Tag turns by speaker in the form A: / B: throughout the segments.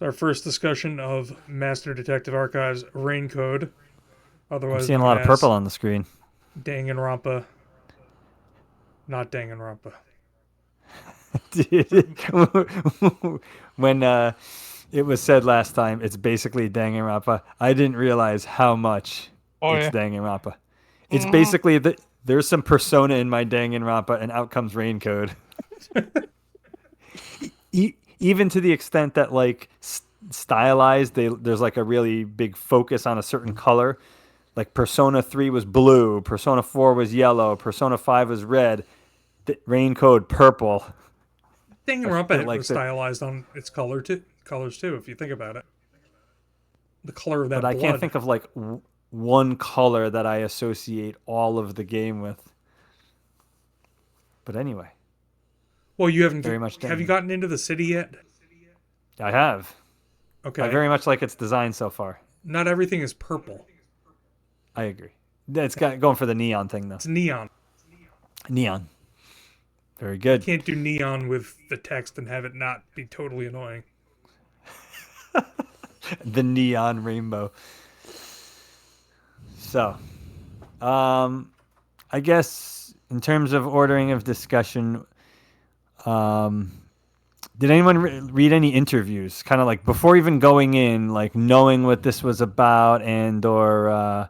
A: It's our first discussion of Master Detective Archives Rain Code,
B: I'm
A: otherwise
B: seeing a
A: known
B: lot of purple
A: as
B: on the screen.
A: Danganronpa, not Danganronpa.
B: When it was said last time, it's basically Danganronpa. I didn't realize how much
A: Oh
B: it's
A: yeah.
B: Danganronpa. It's
A: Hmm.
B: basically there's some persona in my Danganronpa, and out comes Raincode. Even to the extent that like stylized, there's like a really big focus on a certain color. Like Persona 3 was blue, Persona 4 was yellow, Persona 5 was red, Raincode purple. I feel
A: Danganronpa
B: like
A: was
B: that,
A: stylized on its colors too, if you think about it. The color of
B: but
A: that
B: I can't
A: blood.
B: think of like one color that I associate all of the game with. But anyway,
A: Well, you haven't.
B: very much
A: Have you
B: Dangan.
A: gotten into the city yet?
B: I have. I
A: Okay.
B: very much like its design so far.
A: Not everything is purple.
B: I agree. It's got going for the neon thing though.
A: It's neon.
B: Neon. Very
A: I
B: good.
A: can't do neon with the text and have it not be totally annoying.
B: The neon rainbow. So, um, I guess in terms of ordering of discussion, um, did anyone read any interviews? Kind of like before even going in, like knowing what this was about and or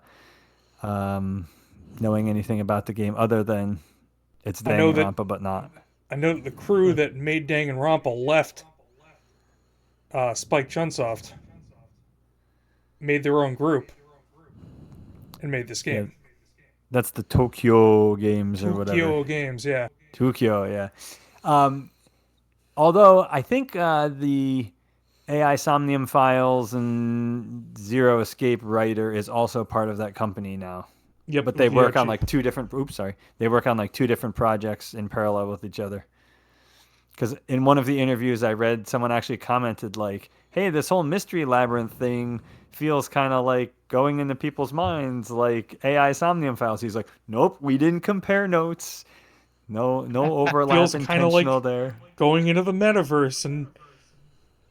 B: knowing anything about the game other than it's
A: I know that
B: Danganronpa, but not.
A: the crew that made Danganronpa left Spike Chunsoft, made their own group, and made this
B: Yeah,
A: game.
B: that's the Tokyo games or whatever.
A: Tokyo Games, yeah.
B: Tokyo, yeah. Um, Although I think the AI Somnium Files and Zero Escape writer is also part of that company now.
A: Yep,
B: But they
A: yeah,
B: work on like two different. Oops, sorry. They work on like two different projects in parallel with each other. Because in one of the interviews I read, someone actually commented like, "Hey, this whole mystery labyrinth thing feels kind of like going into people's minds, like AI Somnium Files." He's like, "Nope, we didn't compare notes. No overlap
A: feels kind of
B: intentional
A: like
B: there."
A: going into the metaverse and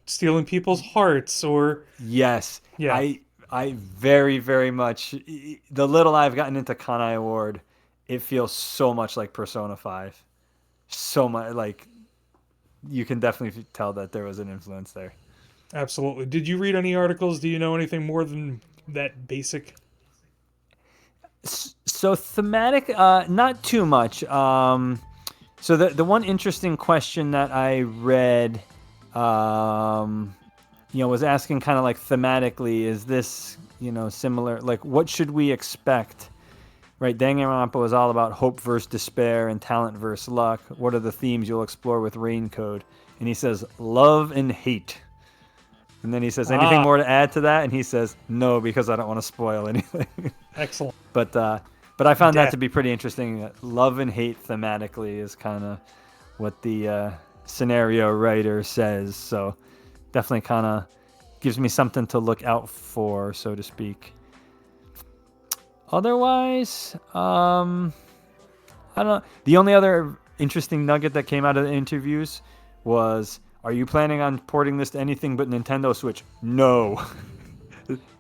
A: stealing people's hearts, or
B: Yes,
A: yeah,
B: I very very much the little I've gotten into Kanai Award, it feels so much like Persona 5. So much like you can definitely tell that there was an influence there.
A: absolutely. Did you read any articles? Do you know anything more than that basic?
B: So thematic not too much. So the one interesting question that I read was asking kind of like thematically, is this, similar, like what should we expect? Right, Danganronpa was all about hope versus despair and talent versus luck. What are the themes you'll explore with Rain Code? And he says, love and hate. And then he says, anything
A: Ah,
B: more to add to that? And he says, no, because I don't want to spoil anything.
A: excellent.
B: but I found that
A: Death.
B: to be pretty interesting. Love and hate thematically is kind of what the scenario writer says. So definitely kind of gives me something to look out for, so to speak. Otherwise, I don't know. The only other interesting nugget that came out of the interviews was, are you planning on porting this to anything but Nintendo Switch? No.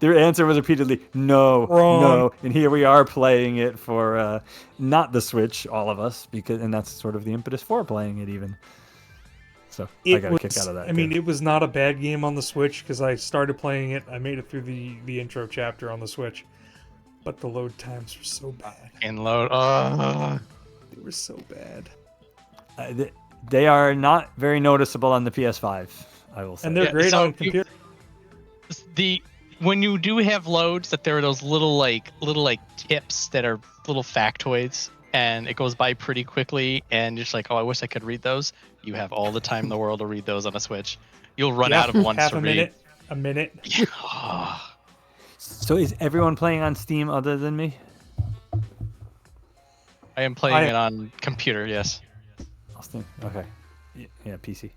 B: Their answer was repeatedly, no,
A: Wrong.
B: no. And here we are playing it for not the Switch, all of us, and that's sort of the impetus for playing it even. So I
A: It
B: got a kick out
A: was.
B: of
A: I
B: that too.
A: mean, it was not a bad game on the Switch because I started playing it. I made it through the intro chapter on the Switch, but the load times were so bad.
C: And load.
A: They were so bad,
B: They are not very noticeable on the PS5, I will
A: and
B: say.
A: they're
C: Yeah,
A: great
C: so
A: on computer.
C: the when you do have loads, that there are those little tips that are little factoids, and it goes by pretty quickly, and you're just like, oh, I wish I could read those. You have all the time in the world to read those on a Switch. You'll run
A: Yeah,
C: out of ones
A: half
C: to
A: a
C: read.
A: minute, a minute.
B: So is everyone playing on Steam other than me?
C: I am playing
A: I
C: it on computer. Yes.
B: Steam. Okay. Yeah, PC.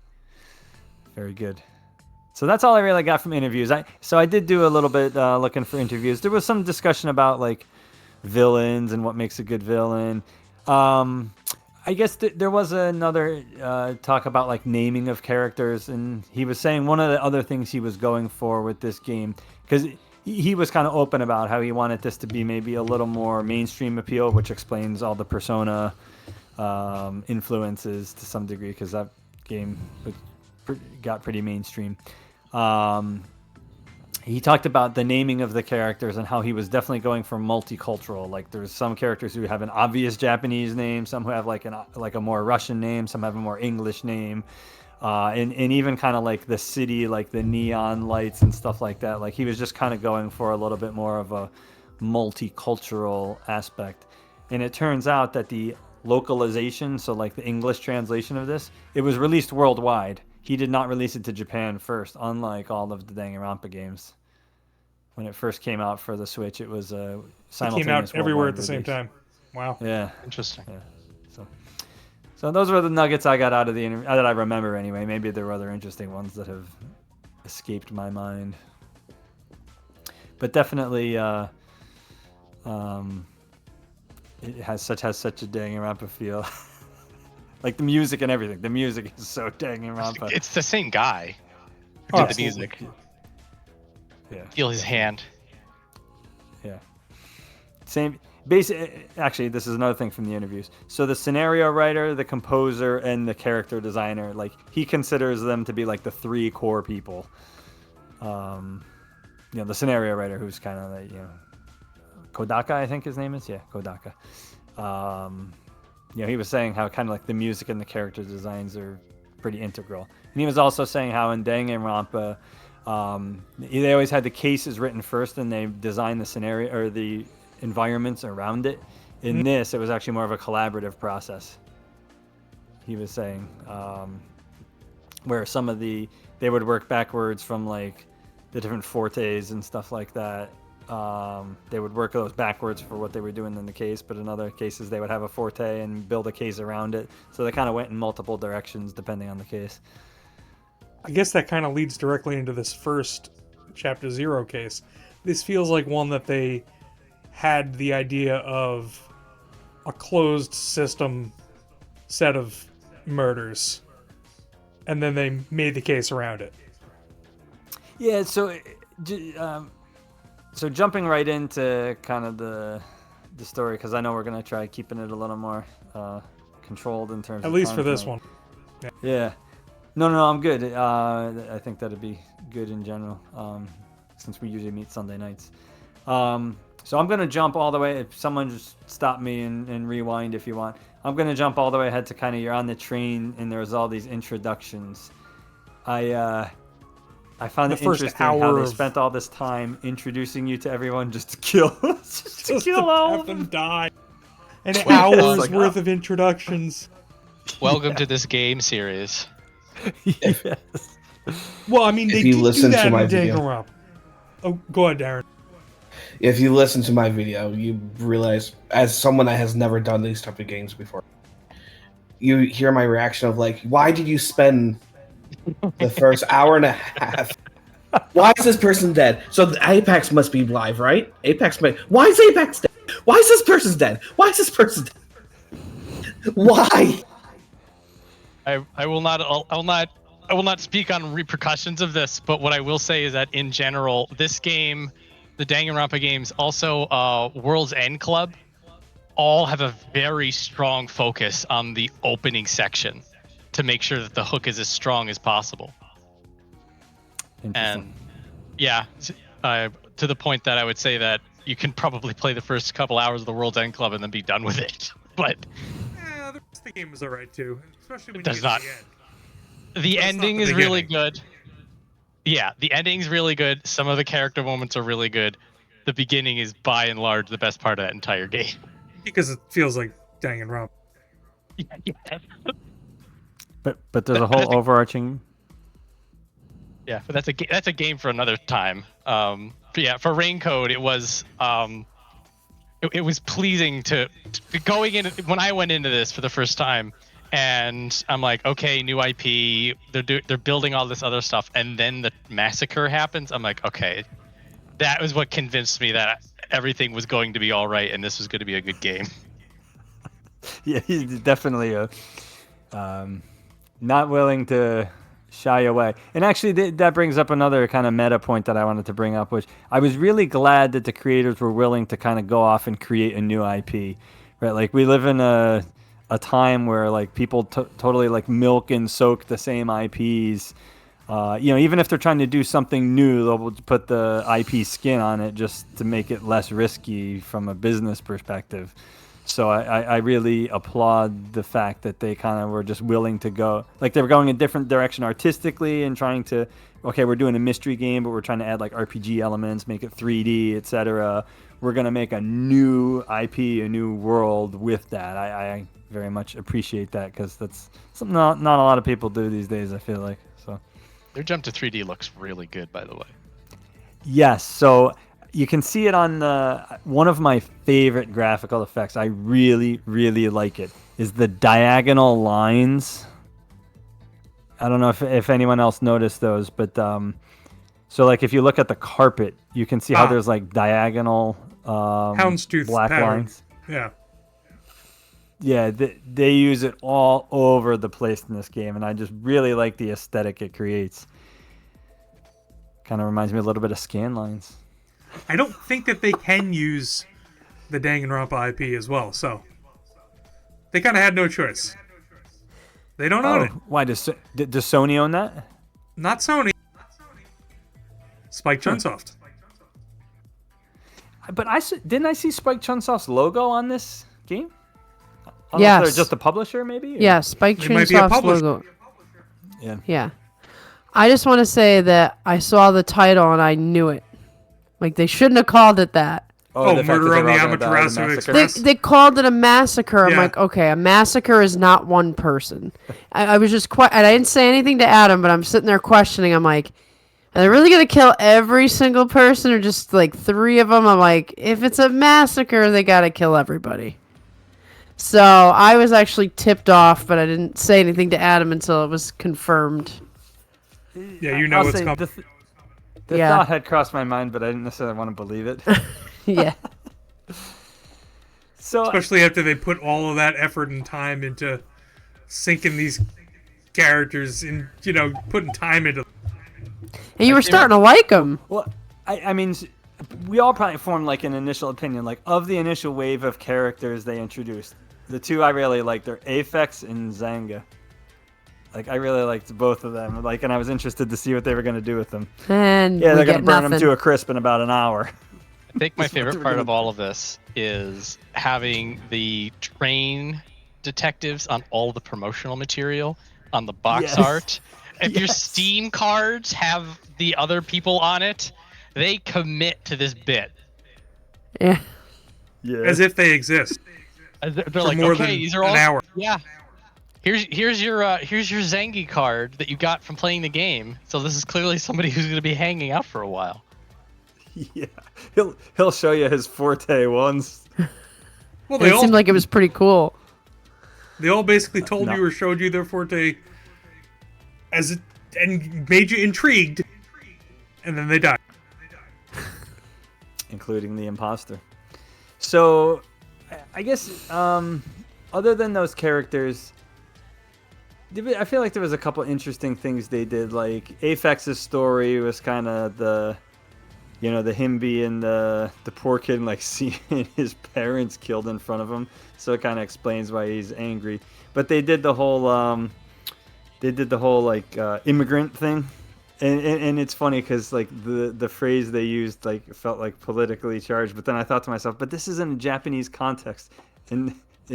B: Very good. So that's all I really got from interviews. I did do a little bit looking for interviews. There was some discussion about like villains and what makes a good villain. I guess there was another talk about like naming of characters, and he was saying one of the other things he was going for with this game, because he was kind of open about how he wanted this to be maybe a little more mainstream appeal, which explains all the Persona influences to some degree, because that game got pretty mainstream. He talked about the naming of the characters and how he was definitely going for multicultural. Like there's some characters who have an obvious Japanese name, some who have like a more Russian name, some have a more English name, and even kind of like the city, like the neon lights and stuff like that. Like he was just kind of going for a little bit more of a multicultural aspect. And it turns out that the localization, so like the English translation of this, it was released worldwide. He did not release it to Japan first, unlike all of the Danganronpa games. When it first came out for the Switch, it was a simultaneous.
A: It came out everywhere at the
B: release.
A: same time. Wow.
B: Yeah.
C: Interesting.
B: Yeah. So those were the nuggets I got out of the interview, that I remember anyway. Maybe there were other interesting ones that have escaped my mind. But definitely, it has such a Danganronpa feel. Like the music and everything. The music is so Danganronpa.
C: It's the same guy who did the music.
B: Yeah.
C: Feel his hand.
B: Yeah. Same. Actually, this is another thing from the interviews. So the scenario writer, the composer, and the character designer, like he considers them to be like the three core people. The scenario writer, who's kind of like, Kodaka, I think his name is. Yeah, Kodaka. He was saying how kind of like the music and the character designs are pretty integral. And he was also saying how in Danganronpa, they always had the cases written first, and they designed the scenario or the environments around it. In this, it was actually more of a collaborative process. He was saying, where they would work backwards from like the different fortes and stuff like that. They would work those backwards for what they were doing in the case, but in other cases they would have a forte and build a case around it. So they kind of went in multiple directions depending on the case.
A: I guess that kind of leads directly into this first Chapter 0 case. This feels like one that they had the idea of a closed system set of murders, and then they made the case around it.
B: Yeah, so jumping right into kind of the story, because I know we're going to try keeping it a little more controlled in terms of
A: at least
B: time
A: for this
B: frame.
A: one.
B: Yeah. No, I'm good. I think that'd be good in general, since we usually meet Sunday nights. So I'm going to jump all the way. If someone just stop me and rewind if you want. I'm going to jump all the way ahead to kind of you're on the train and there's all these introductions. I found it interesting how they spent all this time introducing you to everyone just to kill, just to kill all of them.
A: Die. An hour's worth of introductions.
C: Welcome to this game series.
B: Yes.
A: Well, I mean, they did do that in Danganronpa. Oh, go ahead, Darren.
D: If you listen to my video, you realize, as someone that has never done these type of games before, you hear my reaction of like, why did you spend the first hour and a half? Why is this person dead? So the Apex must be live, right? Why is Apex dead? Why is this person dead? Why is this person dead? Why?
C: I will not speak on repercussions of this, but what I will say is that in general, this game, the Danganronpa games, also World's End Club, all have a very strong focus on the opening section to make sure that the hook is as strong as possible. And yeah, to the point that I would say that you can probably play the first couple hours of the World's End Club and then be done with it. But
A: yeah, the rest of the game is alright too, especially when
C: it does
A: you get
C: not.
A: to the end.
C: The ending is really good. Yeah, the ending's really good. Some of the character moments are really good. The beginning is by and large the best part of that entire game.
A: Because it feels like Danganronpa.
C: Yeah.
B: But there's a whole overarching.
C: Yeah, but that's a game for another time. But yeah, for Raincode, it was it was pleasing to going in when I went into this for the first time, and I'm like, okay, new IP, they're building all this other stuff, and then the massacre happens. I'm like, okay, that was what convinced me that everything was going to be all right, and this was going to be a good game.
B: Yeah, he's definitely not willing to shy away. And actually, that brings up another kind of meta point that I wanted to bring up, which I was really glad that the creators were willing to kind of go off and create a new IP, right? Like we live in a time where like people totally like milk and soak the same IPs. Even if they're trying to do something new, they'll put the IP skin on it just to make it less risky from a business perspective. So I really applaud the fact that they kind of were just willing to go, like they were going a different direction artistically and trying to, okay, we're doing a mystery game, but we're trying to add like RPG elements, make it 3D, etc. We're going to make a new IP, a new world with that. I very much appreciate that because that's something not a lot of people do these days, I feel like. So
C: Their jump to 3D looks really good, by the way.
B: yes, so you can see it on one of my favorite graphical effects. I really, really like it. Is the diagonal lines. I don't know if anyone else noticed those, but so like if you look at the carpet, you can see how there's like diagonal
A: Houndstooth
B: black
A: pattern.
B: lines.
A: Yeah.
B: Yeah, they use it all over the place in this game, and I just really like the aesthetic it creates. Kind of reminds me a little bit of Scanlines.
A: I don't think that they can use the Danganronpa IP as well, so they kind of had no choice. They don't own it.
B: Why does Sony own that?
A: Not Sony. Spike Chunsoft.
B: But didn't I see Spike Chunsoft's logo on this game?
E: Yes.
B: They're just a publisher, maybe? Or?
E: Yeah, Spike
A: They might be a
E: Chunsoft's
A: publisher.
E: logo.
B: Yeah.
E: Yeah. I just want to say that I saw the title and I knew it. Like, they shouldn't have called it that.
A: Oh,
B: the fact
A: Murder
B: that
A: on
B: they're
A: the
B: all gonna die in a
A: Amaterasu
B: massacre.
A: Express.
E: They called it a massacre. I'm
A: Yeah.
E: like, okay, a massacre is not one person. I was just and I didn't say anything to Adam, but I'm sitting there questioning. I'm like, are they really gonna kill every single person or just like 3 of them? I'm like, if it's a massacre, they gotta kill everybody. So I was actually tipped off, but I didn't say anything to Adam until it was confirmed.
A: Yeah, you know
B: I'll
A: what's
B: say
A: coming.
B: the
E: Yeah.
B: thought had crossed my mind, but I didn't necessarily want to believe it.
E: Yeah.
B: So
A: Especially after they put all of that effort and time into sinking these characters in, putting time into.
E: And you were starting to like them.
B: well, I mean, we all probably formed like an initial opinion, like of the initial wave of characters they introduced. The 2 I really liked are Aphex and Zanga. Like I really liked both of them. Like, and I was interested to see what they were going to do with them.
E: And
B: Yeah,
E: we
B: they're going
E: get
B: to burn
E: nothing.
B: them to a crisp in about an hour.
C: I think my
B: That's what
C: favorite
B: they were
C: part
B: gonna
C: of all of this is having the train detectives on all the promotional material on the box
B: Yes.
C: art. If your
B: Yes.
C: Steam cards have the other people on it, they commit to this bit.
E: Yeah.
B: Yeah.
A: As if they exist.
C: They're like,
A: more
C: okay,
A: than
C: these are all
A: an hour.
C: Yeah. Here's your Zangi card that you got from playing the game. So this is clearly somebody who's going to be hanging out for a while.
B: Yeah, he'll show you his forte once.
A: Well,
E: It seemed like it was pretty cool.
A: they all basically told
B: No.
A: you or showed you their forte and made you intrigued, and then they died.
B: Including the imposter. So, I guess, other than those characters, I feel like there was a couple interesting things they did. Like, Aphex's story was kind of the him being the poor kid and like seeing his parents killed in front of him. So it kind of explains why he's angry. But they did the whole like immigrant thing. And it's funny because like the phrase they used like felt like politically charged, but then I thought to myself, but this is in a Japanese context. In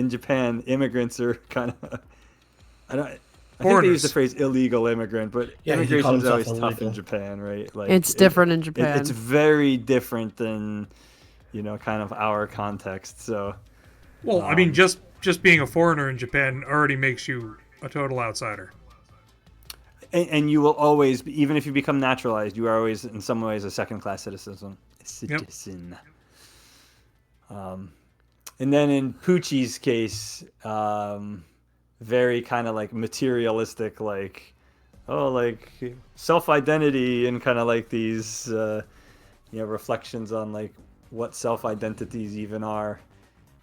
B: Japan, immigrants are kind of I think they use the phrase illegal immigrant, but
D: Yeah, he
B: immigration
D: called
B: is always
D: himself
B: tough in
D: illegal.
B: Japan, right? Like
E: It's different in Japan.
B: It's very different than kind of our context. So
A: Well, I mean, just being a foreigner in Japan already makes you a total outsider.
B: and you will always, even if you become naturalized, you are always in some ways a second-class citizen. And then in Poochie's case, very kind of like materialistic, like self-identity and kind of like these reflections on like what self-identities even are.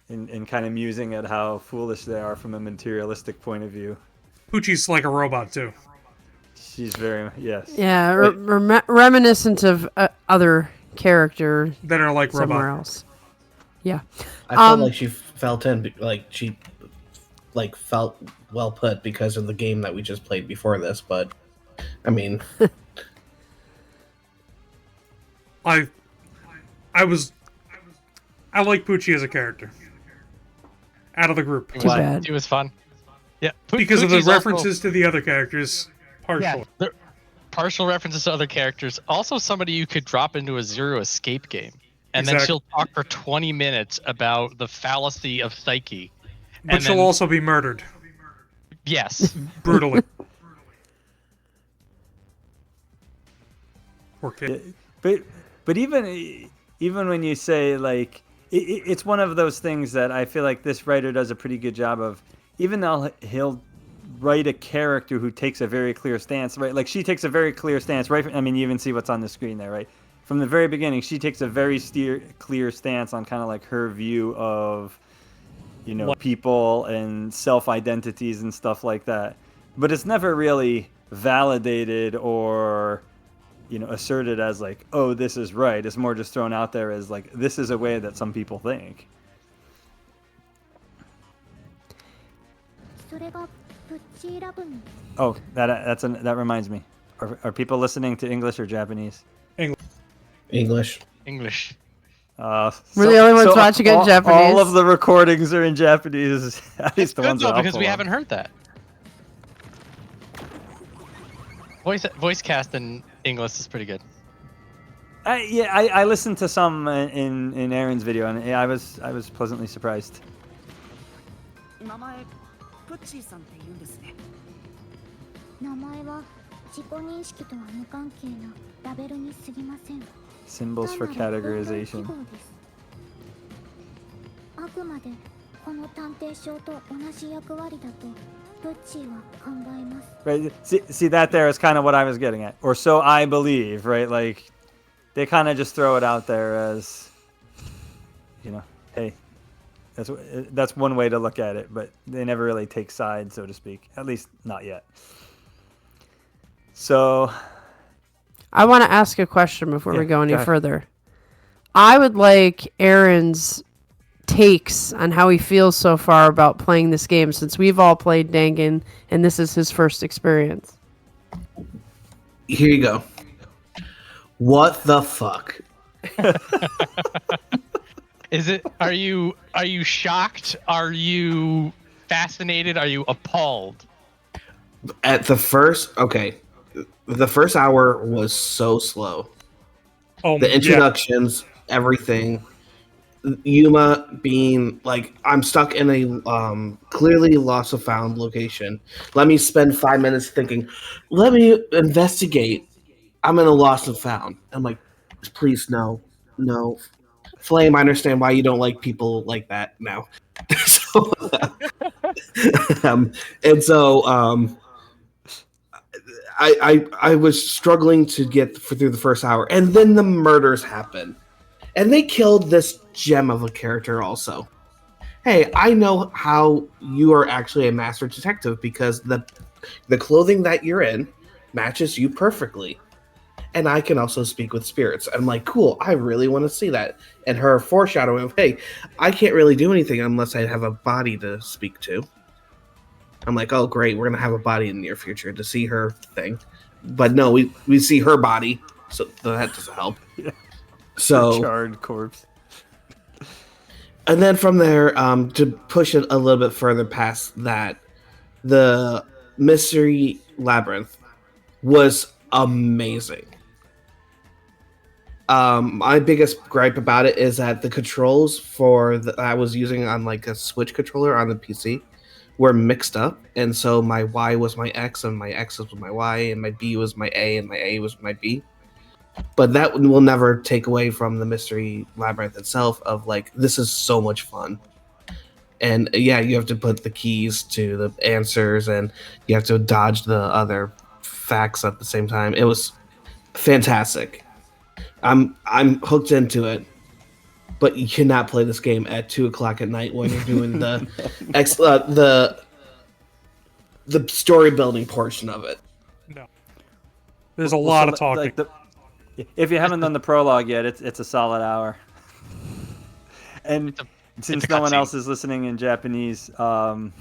B: and kind of musing at how foolish they are from a materialistic point of view.
A: Poochie's like a robot too.
B: She's very yes.
E: Yeah, reminiscent of other character
A: That are like
E: somewhere
A: robot.
E: else. Yeah.
D: I felt like she felt in, like she, like felt well put because of the game that we just played before this. But I mean,
A: I like Poochie as a character. Out of the group.
E: Too bad.
C: It was fun. Yeah,
A: Because of the
C: Poochie's also-
A: references to the other characters. Partial.
C: Yeah, they're partial references to other characters. Also, somebody you could drop into a Zero Escape game, and then
A: Exactly.
C: she'll talk for 20 minutes about the fallacy of psyche.
A: But
C: and
A: she'll
C: then-
A: also be murdered.
C: Yes.
A: Brutally. Poor kid.
B: But even when you say like it's one of those things that I feel like this writer does a pretty good job of. Even though he'll write a character who takes a very clear stance, right? Like she takes a very clear stance, right? I mean, you even see what's on the screen there, right? From the very beginning, she takes a very clear stance on kind of like her view of, you know, people and self-identities and stuff like that. But it's never really validated or, you know, asserted as like, oh, this is right. It's more just thrown out there as like, this is a way that some people think. Oh, that reminds me. Are people listening to English or Japanese?
D: English.
C: English.
E: We're the only ones watching it in Japanese.
B: All of the recordings are in Japanese. At least the
C: Good
B: ones
C: though,
B: that I'll
C: because
B: pull
C: we
B: up.
C: haven't heard that. Voice cast in English is pretty good.
B: I listened to some in Aaron's video, and I was pleasantly surprised.
F: 名前プッチーさんって言うんですね。
G: 名前は自己認識とは無関係なラベルに過ぎません。
B: Symbols for
G: 単なる行動記
B: categorization.
G: 号です。あくまでこの探偵症と同じ役割だとプッチーは考えます。
B: Right. See that there is kind of what I was getting at, or so I believe. Right. Like they kind of just throw it out there as, you know, hey, that's one way to look at it, but they never really take sides, so to speak. At least not yet. So
E: I want to ask a question before
B: Yeah,
E: we go any
B: go ahead.
E: further. I would like Aaron's takes on how he feels so far about playing this game, since we've all played Dangan and this is his first experience.
D: Here you go. What the fuck?
C: Is it? Are you shocked? Are you fascinated? Are you appalled?
D: At the first hour was so slow.
A: Oh,
D: The
A: yeah.
D: introductions, everything. Yuma being like, I'm stuck in a clearly lost and found location. Let me spend 5 minutes thinking. Let me investigate. I'm in a lost and found. I'm like, please no. Flame, I understand why you don't like people like that now. So, I was struggling to get through the first hour, and then the murders happen, and they killed this gem of a character also. Hey, I know how you are actually a master detective because the clothing that you're in matches you perfectly. And I can also speak with spirits. I'm like, cool, I really want to see that. And her foreshadowing of, hey, I can't really do anything unless I have a body to speak to. I'm like, oh, great, we're going to have a body in the near future to see her thing. But no, we see her body, so that doesn't help.
B: Yeah.
D: So,
B: charred corpse.
D: and then from there, to push it a little bit further past that, the Mystery Labyrinth was amazing. My biggest gripe about it is that the controls I was using on like a Switch controller on the PC were mixed up, and so my Y was my X, and my X was my Y, and my B was my A, and my A was my B. But that will never take away from the Mystery Labyrinth itself of like, this is so much fun. And yeah, you have to put the keys to the answers, and you have to dodge the other facts at the same time. It was fantastic. I'm hooked into it. but you cannot play this game at 2 o'clock at night when you're doing the the story building portion of it.
A: No. There's a lot of talking.
B: If you haven't done the prologue yet, it's a solid hour. And since no one else is listening in Japanese, so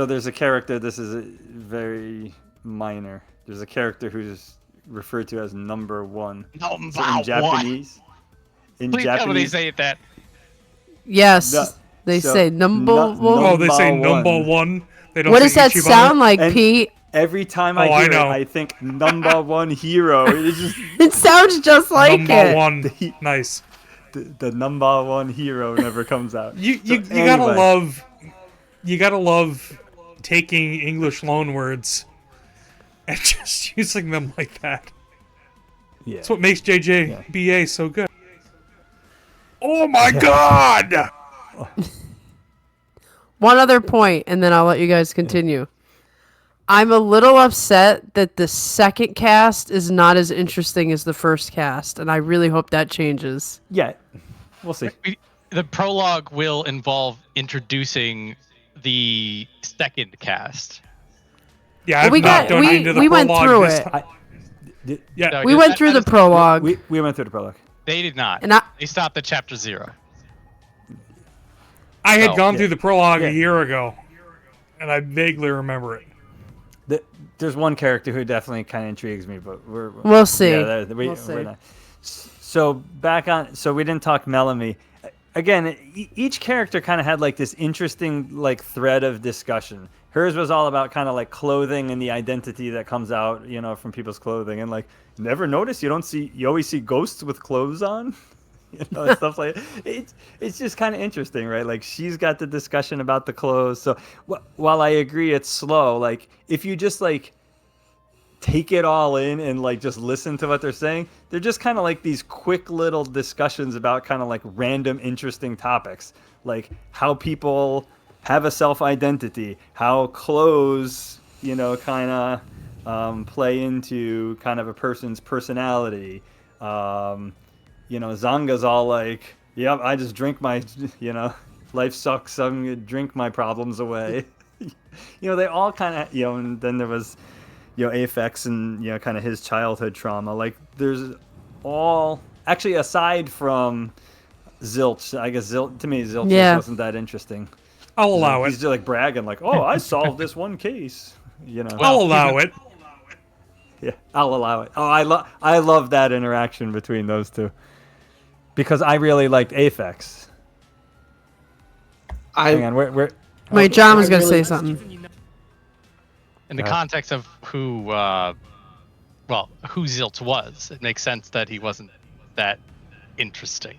B: there's a character. This is very minor. There's a character who's referred to as number one.
C: Number
B: so in Japanese. In
C: Please tell me they say that.
E: Yes, they say number one.
A: Oh, they say number one. They don't
E: What
A: say
E: does that
A: Ichiban?
E: sound like,
B: And
E: Pete?
B: Every time I hear it, I think number one hero. It's just
E: It sounds just like
A: number
E: it.
A: one. Nice.
B: the number one hero never comes out.
A: You
B: Anyway.
A: gotta love taking English loan words and just using them like that.
B: Yeah.
A: That's what makes JJBA so good. Oh my god!
E: One other point, and then I'll let you guys continue. I'm a little upset that the second cast is not as interesting as the first cast, and I really hope that changes.
B: Yeah, we'll see.
C: The prologue will involve introducing the second cast.
A: Yeah, I've not done into the
E: we went
A: prologue
E: through
A: this
E: it.
A: time. Yeah,
C: No,
E: We went through the prologue.
B: We went through the prologue.
C: They did not.
E: And
C: They stopped at chapter 0.
A: I had
C: Oh,
A: gone
B: yeah.
A: through the prologue
B: Yeah.
A: a year ago, and I vaguely remember it.
B: There's one character who definitely kind of intrigues me, but
E: We'll see.
B: Yeah,
E: We'll see.
B: we're not. So back on. So we didn't talk Melanie. Again, each character kind of had like this interesting like thread of discussion. Hers was all about kind of like clothing and the identity that comes out, from people's clothing, and like never notice you always see ghosts with clothes on. And stuff like that. It's just kind of interesting, right? Like she's got the discussion about the clothes. So while I agree it's slow, like if you just like take it all in and like just listen to what they're saying, they're just kind of like these quick little discussions about kind of like random interesting topics, like how people have a self-identity, how clothes, kind of play into kind of a person's personality. Zanga's all like, yep, I just drink my, life sucks, I'm going to drink my problems away. They all kind of, and then there was, Aphex and, kind of his childhood trauma. Like, there's all, actually, aside from Zilch, I guess to me, Zilch just wasn't that interesting.
A: I'll allow it.
B: He's just like bragging, like, oh, I solved this one case,
A: I'll allow it.
B: Yeah, I'll allow it. Oh, I love that interaction between those two. Because I really liked Aphex. Hang on,
E: Wait, John was going to say something.
C: In the context of who Zilt was, it makes sense that he wasn't that interesting.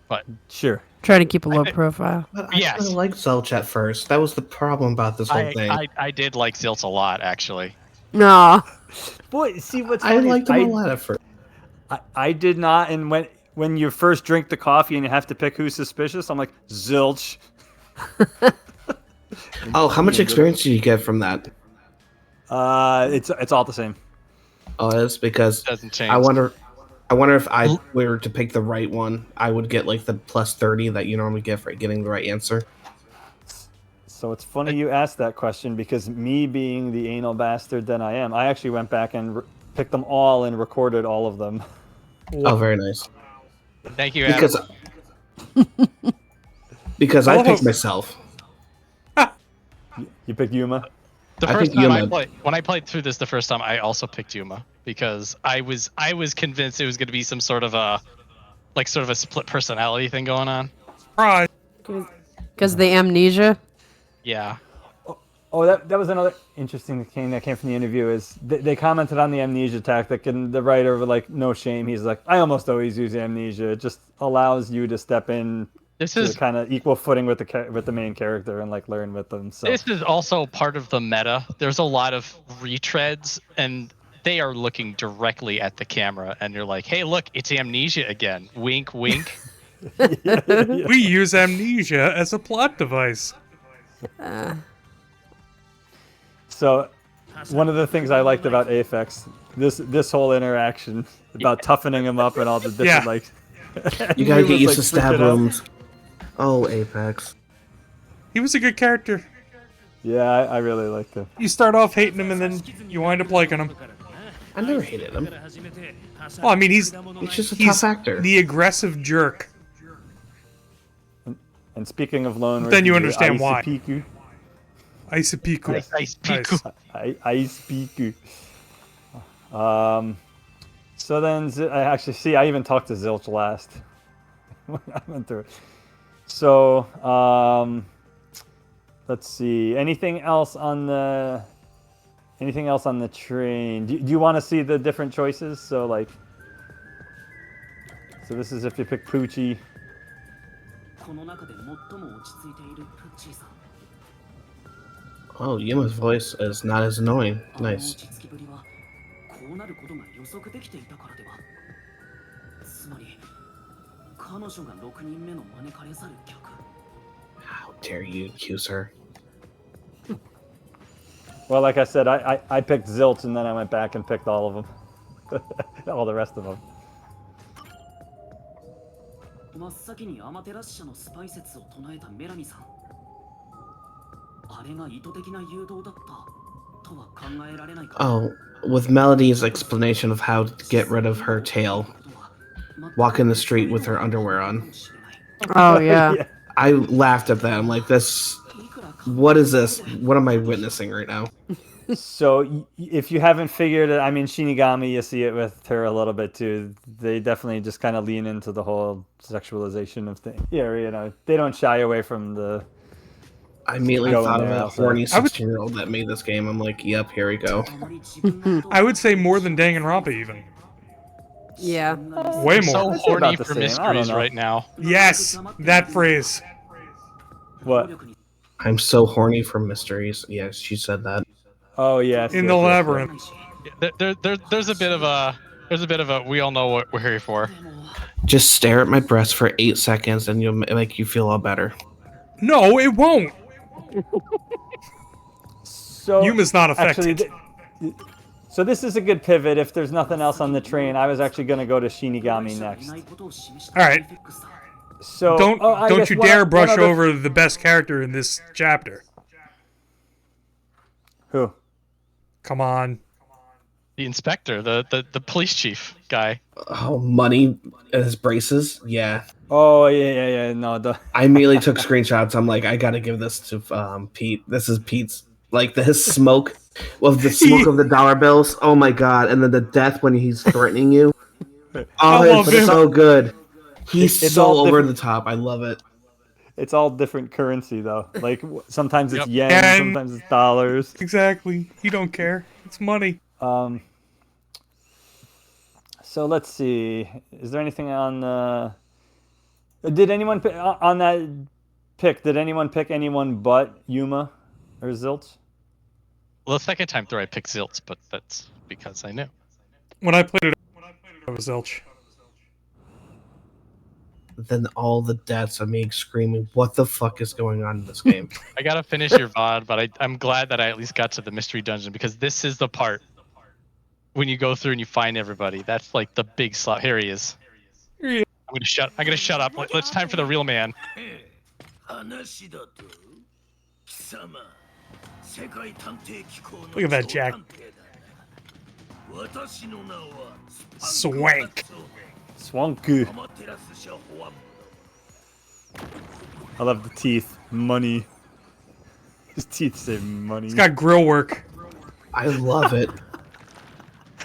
C: But
B: sure.
E: Try to keep a low profile.
D: But
C: Yes.
D: I kind of liked Zelch at first. That was the problem about this whole thing.
C: I did like Zilt a lot, actually.
E: No.
B: Boy, see what's
D: I
B: funny?
D: liked him a lot at first.
B: I did not, and when you first drink the coffee and you have to pick who's suspicious, I'm like, Zilch.
D: Oh, how much experience did you get from that?
B: It's all the same.
D: Oh, it's because
C: Doesn't change.
D: I wonder if I were to pick the right one, I would get like the plus 30 that you normally get for getting the right answer.
B: So it's funny you asked that question, because me being the anal bastard that I am, I actually went back and picked them all and recorded all of them.
D: Oh, very nice.
C: Thank you, Adam.
D: Because I picked myself.
B: You picked Yuma?
C: The
D: I
C: first
D: think
C: time
D: Yuma-
C: when I played through this the first time, I also picked Yuma because I was convinced it was going to be some sort of a split personality thing going on.
A: Surprise.
E: Because the amnesia.
C: Yeah.
B: Oh, that was another interesting thing that came from the interview. Is they commented on the amnesia tactic, and the writer, like, no shame, he's like, I almost always use amnesia. It just allows you to step in to kind of equal footing with the main character and like learn with them. So
C: This is also part of the meta. There's a lot of retreads, and they are looking directly at the camera, and you're like, hey, look, it's amnesia again. Wink, wink.
A: We use amnesia as a plot device.
B: So, one of the things I liked about Aphex, this whole interaction about toughening him up and all the different
D: You gotta
B: He
D: get
B: was,
D: used
B: like,
D: to stab
B: freaking out.
D: wounds. Oh, Apex.
A: He was a good character.
B: Yeah, I really liked him.
A: You start off hating him and then you wind up liking him.
D: I never hated him.
A: Well, I mean, he's
D: just a tough actor.
A: the aggressive jerk.
B: And speaking of Lone
A: Then you
B: Ranger,
A: understand why.
B: Aisapiku.
A: Aisapiku.
C: Ice Piku.
B: Aisapiku. So then, I actually see. I even talked to Zilch last. When I went through it. So, let's see. Anything else on the train? Do you want to see the different choices? So like, this is if you pick Poochie.
F: この中で最も落ち着いているプッチーさん。
D: Oh, Yuma's voice is not as annoying.
F: あの
D: Nice.
F: 落ち着きぶりはこうなることが予測できていたからでは。つまり彼女が6人目の招かれざる客。
D: How dare you accuse her?
B: Well, like I said, I picked Zilch and then I went back and picked all of them, all the rest of them.
F: 真っ先にアマテラス社のスパイ説を唱えたメラニさん。あれが意図的な誘導だったとは考えられないか。
D: Oh, with Melody's explanation of how to get rid of her tail, walk in the street with her underwear on.
E: Oh yeah.
D: I laughed at that. I'm like, this. What is this? What am I witnessing right now?
B: So if you haven't figured it, I mean, Shinigami, you see it with her a little bit too. They definitely just kind of lean into the whole sexualization of things. Yeah, you know, they don't shy away from the.
D: I immediately
B: Go in
D: thought of
B: there
D: a
B: also.
D: horny 16-year-old that made this game. I'm like, yep, here we go.
A: I would say more than Danganronpa even.
E: Yeah.
A: Way
C: I'm so
A: more.
B: That's
C: horny
B: about the
C: for
B: same. I don't
C: mysteries
B: know.
C: right now.
A: Yes, that phrase.
B: What?
D: I'm so horny for mysteries. Yes, she said that.
B: Oh yes.
A: In
B: yes,
A: the
B: yes, yes.
A: labyrinth.
C: There's a bit of a we all know what we're here for.
D: Just stare at my breast for 8 seconds and you'll make you feel all better.
A: No, it won't.
B: So
A: Yuma's not
B: actually,
A: affected.
B: so this is a good pivot. If there's nothing else on the train, I was actually going to go to Shinigami next.
A: All right.
B: So I
A: Don't
B: guess
A: you
B: one
A: dare
B: one
A: brush
B: other-
A: over the best character in this chapter.
B: Who?
A: Come on.
C: The inspector, the police chief guy.
D: Oh, money and his braces? Yeah.
B: Oh yeah. No, the
D: I immediately took screenshots. I'm like, I gotta give this to Pete. This is Pete's. Like, his smoke. Well, the smoke of the dollar bills. Oh my god. And then the death when he's threatening you.
A: I
D: Oh,
A: love
D: it's
A: him.
D: so good. He's
B: It's
D: so
B: all
D: over
B: different-
D: the top. I love it.
B: it's all different currency though. Like sometimes it's
C: Yep.
B: yen,
A: Yen.
B: sometimes it's dollars.
A: Exactly. You don't care. It's money.
B: So let's see. Is there anything on the? Did anyone pick, on that pick? Did anyone pick anyone but Yuma or Zilch?
C: Well, the second time through I picked Zilch, but that's because I knew.
A: When I played it, I was Zilch.
D: Then all the deaths of me screaming, what the fuck is going on in this game?
C: I gotta finish your VOD, but I'm glad that I at least got to the mystery dungeon because this is the part when you go through and you find everybody. That's like the big slot. Here he is.
A: Here he is.
C: I'm gonna shut up. It's time for the real man.
A: Look at that, Jack. Swank.
B: Swanku. I love the teeth. Money. His teeth say money.
A: He's got grill work.
D: I love it.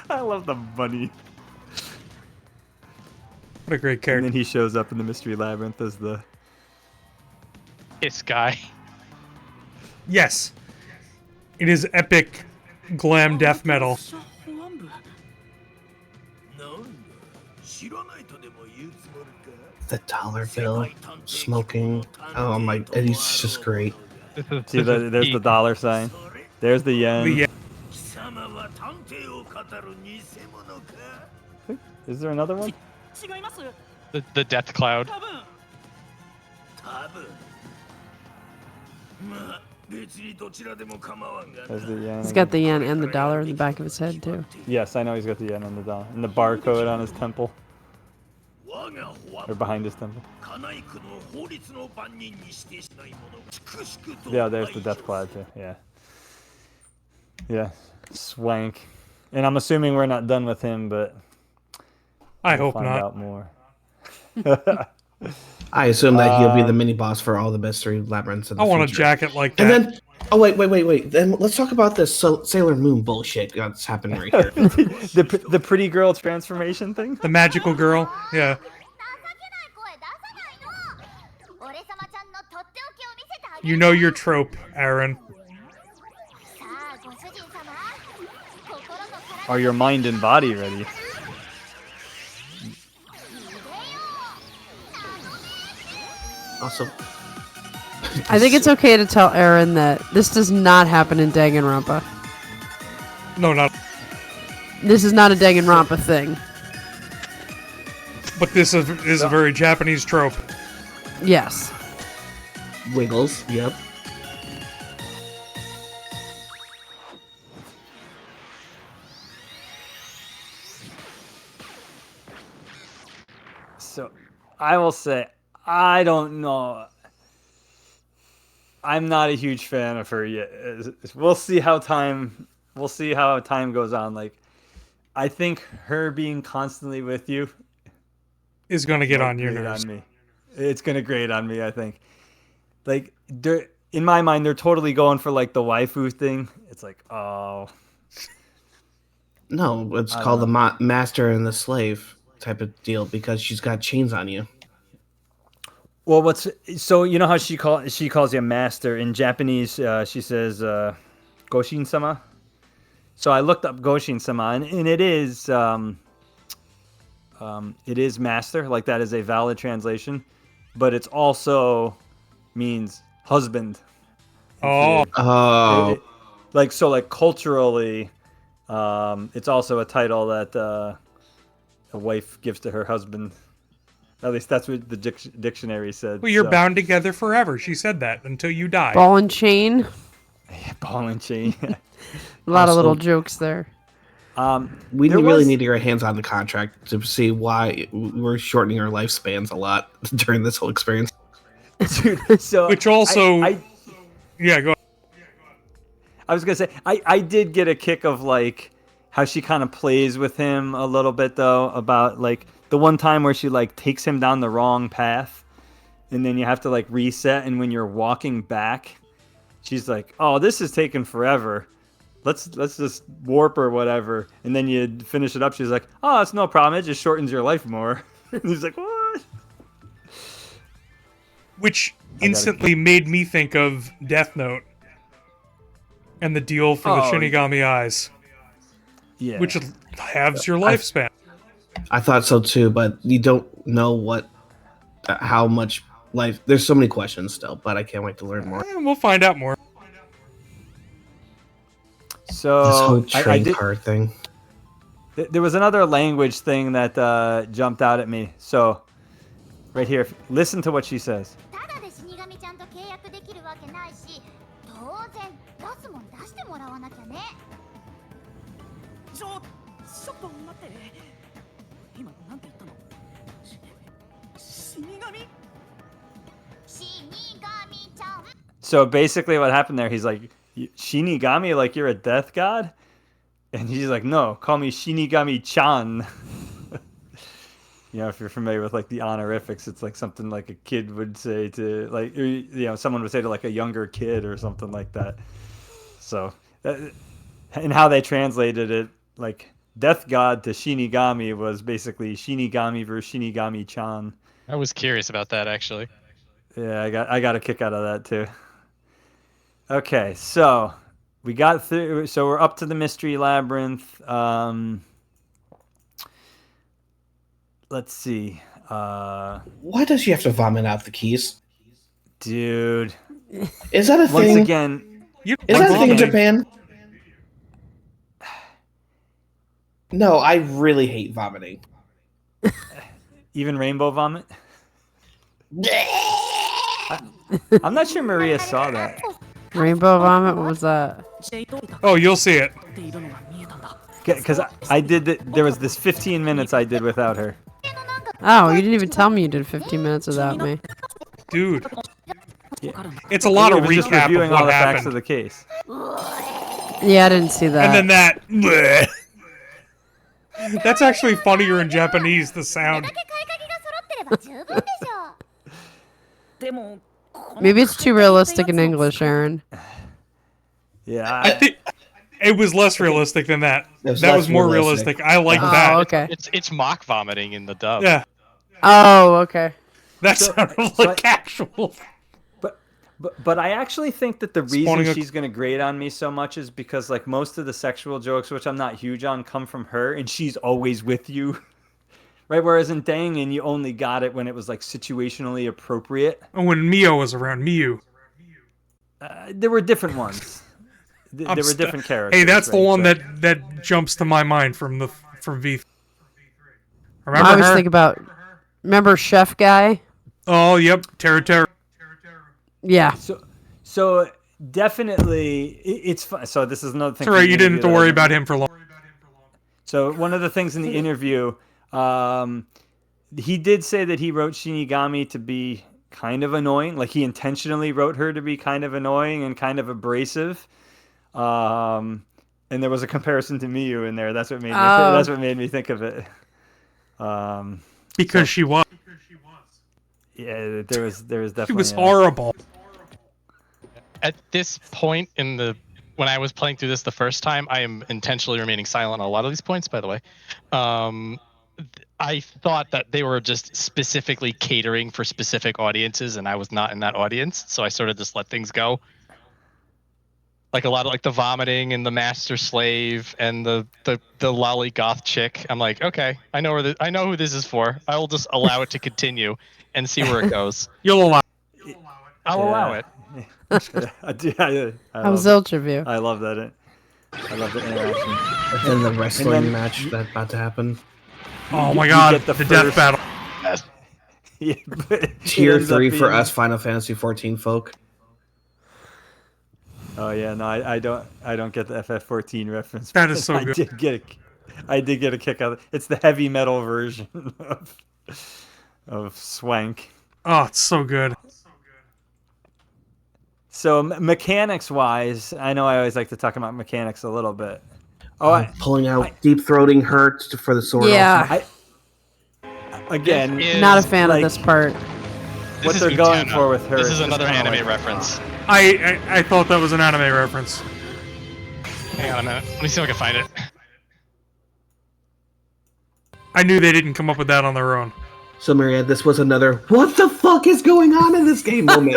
B: I love the money.
A: What a great
B: And
A: character.
B: then he shows up in the mystery labyrinth as the.
C: This guy.
A: Yes. It is epic glam death metal.
D: The dollar bill, smoking. Oh my, and he's just great.
B: See, there's the dollar sign. There's the yen.
A: The-
B: Is there another one?
F: 違います。
C: The death cloud.
F: 多分。
B: There's the yen.
E: He's got the yen and the dollar in the back of his head too.
B: Yes, I know he's got the yen and the dollar and the barcode on his temple. Or behind his temple. Yeah, there's the Death Cloud too. Yeah. Yeah. Swank. And I'm assuming we're not done with him, but
A: I
B: we'll
A: hope
B: find
A: not.
B: out more.
D: I assume that he'll be the mini boss for all the mystery labyrinths in the
A: I want a
D: future.
A: jacket like that.
D: And then, oh wait. Then let's talk about this Sailor Moon bullshit that's happening right here.
B: the pretty girl transformation thing.
A: The magical girl. Yeah.
G: 俺様ちゃんのとっておきを見せてあげる
A: You know your trope, Aaron.
G: さあご主人様心と体
B: Are your mind and body ready?
D: Also,
E: I think it's okay to tell Aaron that this does not happen in Danganronpa.
A: No, not.
E: This is not a Danganronpa thing.
A: But this is a very Japanese trope.
E: Yes.
D: Wiggles. Yep.
B: So, I will say, I don't know. I'm not a huge fan of her yet. We'll see how time goes on. Like, I think her being constantly with you
A: Is going to get on your
B: grate
A: nerves.
B: on me. It's gonna grate on me, I think. Like, in my mind, they're totally going for like the waifu thing. It's like, oh,
D: No, it's
B: I
D: called the
B: don't
D: master and the slave type of deal because she's got chains on you.
B: well, so you know how she calls you master in Japanese? She says Goshin sama. So I looked up Goshin sama, and it is master. Like, that is a valid translation, but it's also means husband.
A: Oh,
D: Oh,
B: Like culturally, it's also a title that a wife gives to her husband. At least that's what the dictionary said.
A: well, you're
B: so.
A: bound together forever. She said that until you die.
E: Ball and chain.
B: Ball and chain.
E: A lot of
D: Also-
E: little jokes there.
D: we
B: There
D: really
B: was-
D: need to get our hands on the contract to see why we're shortening our lifespans a lot during this whole experience.
B: Dude, so
A: Which also,
B: I
A: yeah, go.
B: I was gonna say I did get a kick of like how she kind of plays with him a little bit though, about like the one time where she like takes him down the wrong path and then you have to like reset, and when you're walking back she's like, oh, this is taking forever, let's just warp or whatever, and then you finish it up, she's like, oh, it's no problem, it just shortens your life more. And he's like, what?
A: Which instantly made me think of Death Note and the deal for the
B: Oh,
A: Shinigami eyes,
B: Yeah.
A: which halves your lifespan.
D: I thought so too, but you don't know how much life. There's so many questions still, but I can't wait to learn more.
A: We'll find out more.
B: So
D: This whole
B: I
D: train
B: did-
D: car thing.
B: There was another language thing that jumped out at me. So, right here, listen to what she says.
G: ただで死神ちゃんと契約できるわけないし当然出すもん出してもらわなきゃね
F: ちょっと待って今なんて言ったの死神
G: 死神ちゃん
B: So basically, what happened there? He's like, Shinigami, like you're a death god, and he's like, no, call me Shinigami-chan. You know, if you're familiar with like the honorifics, it's like something like a kid would say to like, or, you know, someone would say to like a younger kid or something like that. So, and how they translated it, like death god to Shinigami was basically Shinigami versus Shinigami-chan.
C: I was curious about that actually.
B: Yeah, I got a kick out of that too. Okay, so we got through. So we're up to the mystery labyrinth. Let's see,
D: Why does she have to vomit out the keys?
B: dude.
D: Is that a
B: Once
D: thing?
B: again,
A: You
D: Is that a thing in
A: vomiting.
D: Japan? No, I really hate vomiting.
B: even rainbow vomit. I'm not sure Maria saw that.
E: Rainbow vomit. What was that?
A: Oh, you'll see it.
F: っているのが見えたんだ
B: Because I did. There was this 15 minutes I did without her.
G: のなんか
E: Oh, you didn't even tell me you did 15 minutes without me.
A: Dude,
F: わからない
A: it's a lot
B: It
A: of
B: was just
A: recap
B: reviewing
A: of
B: all
A: what
B: the facts of
A: happened.
B: the case.
E: Yeah, I didn't see that.
A: And then that. bleh. That's actually funnier in Japanese, the sound.
G: 買いかけが揃ってれば十分でしょう
F: でもこの
E: Maybe it's too
F: 買いかけって
E: realistic in
F: やつを
E: English,
F: 使う
E: Aaron.
B: Yeah,
A: I think it was less realistic than that.
D: It was
A: That
D: less
A: was more
D: realistic.
A: realistic. I like
E: Oh,
A: that.
E: okay.
C: It's mock vomiting in the dub.
A: Yeah,
E: Oh, okay.
A: that
B: So-
A: sounded
B: so
A: like actual.
B: But I actually think that the reason
A: Spawning a-
B: she's going to grate on me so much is because like most of the sexual jokes, which I'm not huge on, come from her, and she's always with you, right? Whereas in Dangan, you only got it when it was like situationally appropriate.
A: When Mio was around, Miu.
B: There were different ones. There
A: I'm
B: were
A: st-
B: different characters.
A: Hey, that's the
B: right?
A: one
B: But-
A: that jumps to my mind from V. Remember
E: I always
A: her?
E: think about. Remember Chef Guy?
A: Oh, yep, Terra.
E: Yeah.
B: So definitely, it's fun. So this is another thing.
A: It's alright,
B: from the
A: you didn't have
B: interview
A: to
B: that I
A: worry
B: didn't-
A: about him for long.
B: So one of the things in the interview, he did say that he wrote Shinigami to be kind of annoying. Like he intentionally wrote her to be kind of annoying and kind of abrasive. And there was a comparison to Miyu in there. That's what made me.
E: Oh.
B: That's what made me think of it.
A: Because she was.
B: Yeah, there was definitely.
A: She was horrible.
C: At this point in the when I was playing through this the first time, I am intentionally remaining silent on a lot of these points, by the way. I thought that they were just specifically catering for specific audiences, and I was not in that audience, so I sort of just let things go. Like a lot of like the vomiting and the master slave and the lolly goth chick. I'm like, okay, I know who this is for. I will just allow it to continue and see where it goes.
A: You'll allow.
C: I'll allow it.
B: I do. I
E: How was
B: love,
E: Zilch review?
B: I love that. I love the interaction.
D: And the wrestling
B: then-
D: match that's about to happen.
A: Oh my
B: You
A: god,
B: get
A: the,
B: the
A: death
B: first-
A: battle.
B: Yeah, but it
D: Tier
B: ends up
D: 3 for
B: being-
D: us Final Fantasy 14 folk.
B: Oh yeah, no, I don't get the FF14 reference.
A: That is so
B: I
A: good.
B: I did get a kick out of it. It's the heavy metal version of Swank.
A: Oh, it's so good.
B: So mechanics wise, I know I always like to talk about mechanics a little bit. Oh,
D: Pulling out deep throating hurt for the sword.
E: Yeah.
B: again,
C: This is-
E: Not a fan
B: like,
E: of this part.
C: This
B: what
C: is
B: they're going
C: Utena.
B: for with her
C: This
B: is
C: is
B: just
C: another
B: kinda
C: anime
B: like-
C: reference.
A: I thought that was an anime reference.
C: Hang on a minute. Let me see if I can find it.
A: I knew they didn't come up with that on their own.
D: So, Myriad, this was another what the fuck is going on in this game moment.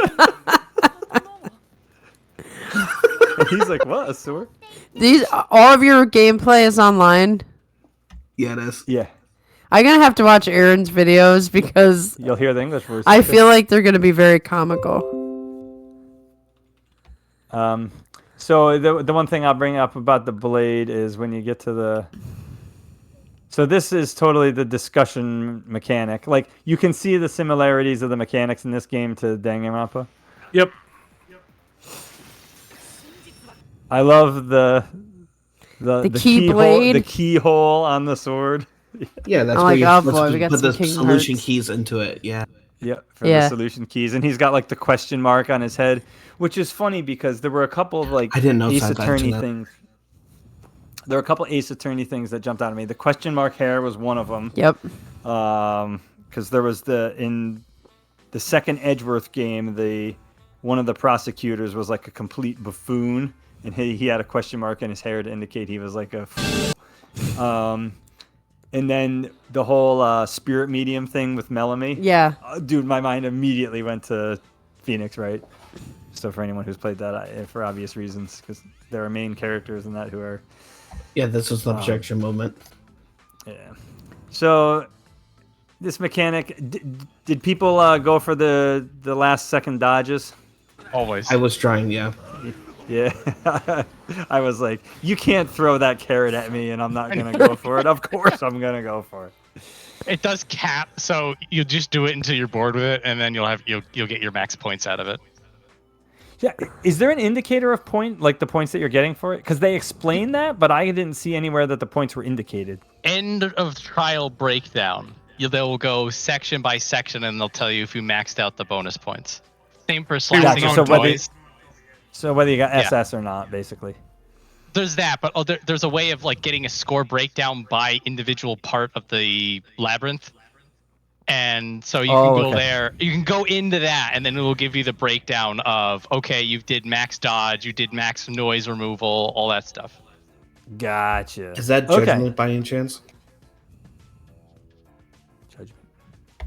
B: He's like, what, a sword?
E: All of your gameplay is online.
D: Yeah, it is.
B: Yeah,
E: I'm gonna have to watch Aaron's videos because
B: you'll hear the English version.
E: I feel like they're gonna be very comical.
B: So the one thing I'll bring up about the blade is when you get to the. So this is totally the discussion mechanic. Like you can see the similarities of the mechanics in this game to Danganronpa.
A: Yep.
B: I love the
E: keyblade.
B: the keyhole on the sword.
D: Yeah, that's
E: I'm
D: where
E: like,
D: you
E: oh
D: put,
E: boy, we got
D: put
E: some
D: the
E: Kingdom
D: solution
E: Hearts.
D: keys into it. Yeah.
B: Yep, for
E: Yeah.
B: the solution keys, and he's got like the question mark on his head, which is funny because there were a couple of like
D: I didn't know
B: Ace
D: side back to
B: Attorney
D: that.
B: things. There were a couple Ace Attorney things that jumped out at me. The question mark hair was one of them.
E: Yep.
B: Because there was in the second Edgeworth game, one of the prosecutors was like a complete buffoon, and he had a question mark in his hair to indicate he was like a fool. And then the whole spirit medium thing with Melanie.
E: Yeah.
B: Dude, my mind immediately went to Phoenix Wright. So for anyone who's played that, for obvious reasons, because there are main characters in that who are.
D: Yeah, this was the objection moment.
B: Yeah. So this mechanic, did people go for the last second dodges?
C: Always.
D: I was trying, yeah.
B: Yeah. I was like, you can't throw that carrot at me and I'm not going to go for it. Of course I'm going to go for it.
C: It does cap, so you just do it until you're bored with it, and then you'll get your max points out of it.
B: Yeah. Is there an indicator of point, like the points that you're getting for it? Because they explain that, but I didn't see anywhere that the points were indicated.
C: End of trial breakdown. they'll go section by section, and they'll tell you if you maxed out the bonus points. Same for
A: See what's
C: slicing
A: on
C: on
A: toys.
B: So whether you got
C: Yeah.
B: SS or not, basically.
C: There's that, but there's a way of like getting a score breakdown by individual part of the labyrinth. And so you can go there, you can go into that, and then it will give you the breakdown of, okay, you did max dodge, you did max noise removal, all that stuff.
B: Gotcha.
D: Is that Judgment by any chance?
B: Judgment.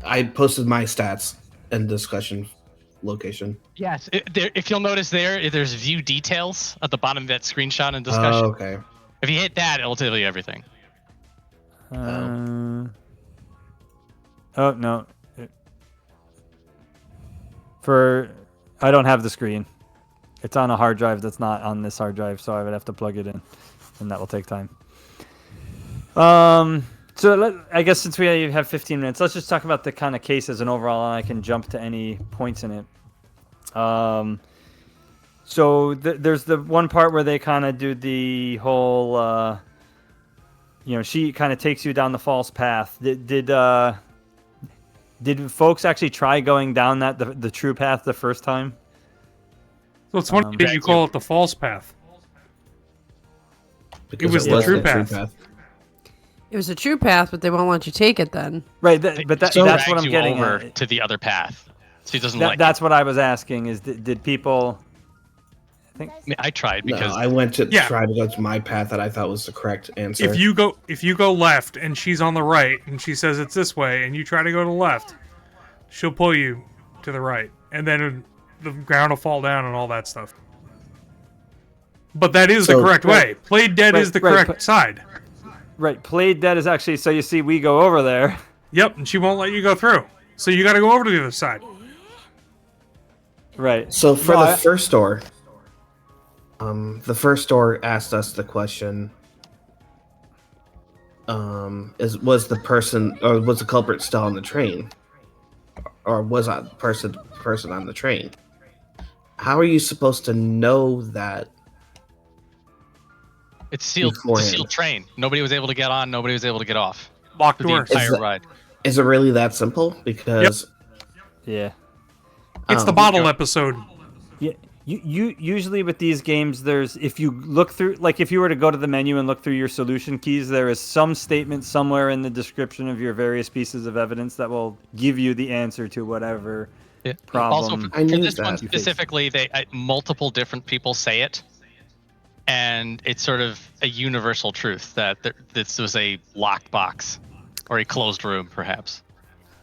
D: I posted my stats in discussion location.
C: Yes, if you'll notice there's view details at the bottom of that screenshot and discussion.
D: Oh, okay.
C: If you hit that, it'll tell you everything.
B: Oh no. I don't have the screen. It's on a hard drive that's not on this hard drive, so I would have to plug it in, and that will take time. So I guess since we have 15 minutes, let's just talk about the kind of cases and overall, and I can jump to any points in it. So there's the one part where they kind of do the whole, she kind of takes you down the false path. Did folks actually try going down the true path the first time?
A: So it's funny that you call it the false path.
D: Because
A: it was the true path.
E: It was a true path, but they won't let you take it then.
B: Right, that's what I'm getting
C: over
B: at.
C: to the other path. So he doesn't
B: That's what I was asking. Is did people?
C: I tried because
D: I went to try to go to my path that I thought was the correct answer.
A: If you go left and she's on the right and she says it's this way and you try to go to the left, she'll pull you to the right, and then the ground will fall down and all that stuff. But that is the correct way. Played dead is the correct side.
B: Right, played dead is actually, so you see we go over there.
A: Yep, and she won't let you go through. So you got to go over to the other side.
B: Right.
D: So for the first door, the first door asked us the question: was the culprit still on the train, or was that person on the train? How are you supposed to know that?
C: It's sealed. It's a sealed train. Nobody was able to get on. Nobody was able to get off.
A: Locked doors.
C: The entire ride.
D: Is it really that simple? Because
B: yeah,
A: it's the bottle episode.
B: Yeah, you usually with these games, there's if you look through, like if you were to go to the menu and look through your solution keys, there is some statement somewhere in the description of your various pieces of evidence that will give you the answer to whatever problem.
C: Also, for this one specifically, multiple different people say it. And it's sort of a universal truth that this was a locked box or a closed room, perhaps.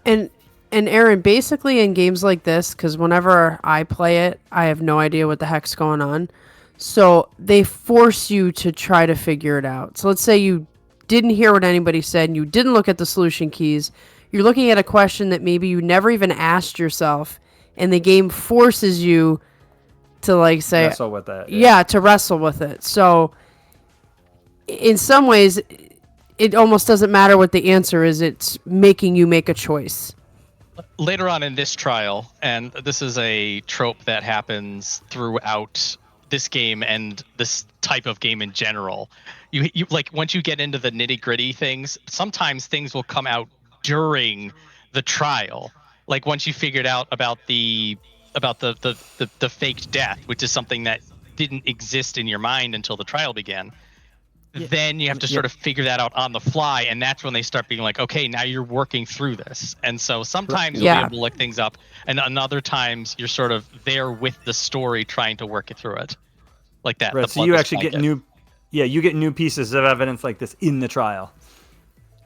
E: And Aaron, basically in games like this, because whenever I play it, I have no idea what the heck's going on. So they force you to try to figure it out. So let's say you didn't hear what anybody said and you didn't look at the solution keys. You're looking at a question that maybe you never even asked yourself, and the game forces you to like say
B: wrestle with that.
E: Yeah, to wrestle with it. So in some ways it almost doesn't matter what the answer is, it's making you make a choice.
C: Later on in this trial, and this is a trope that happens throughout this game and this type of game in general, you like once you get into the nitty-gritty things, sometimes things will come out during the trial. Like once you figured out about the faked death, which is something that didn't exist in your mind until the trial began. Yeah. Then you have to sort of figure that out on the fly, and that's when they start being like, okay, now you're working through this. And so sometimes you'll be able to look things up, and other times you're sort of there with the story trying to work it through it. Like that.
B: Right, so you actually get you get new pieces of evidence like this in the trial.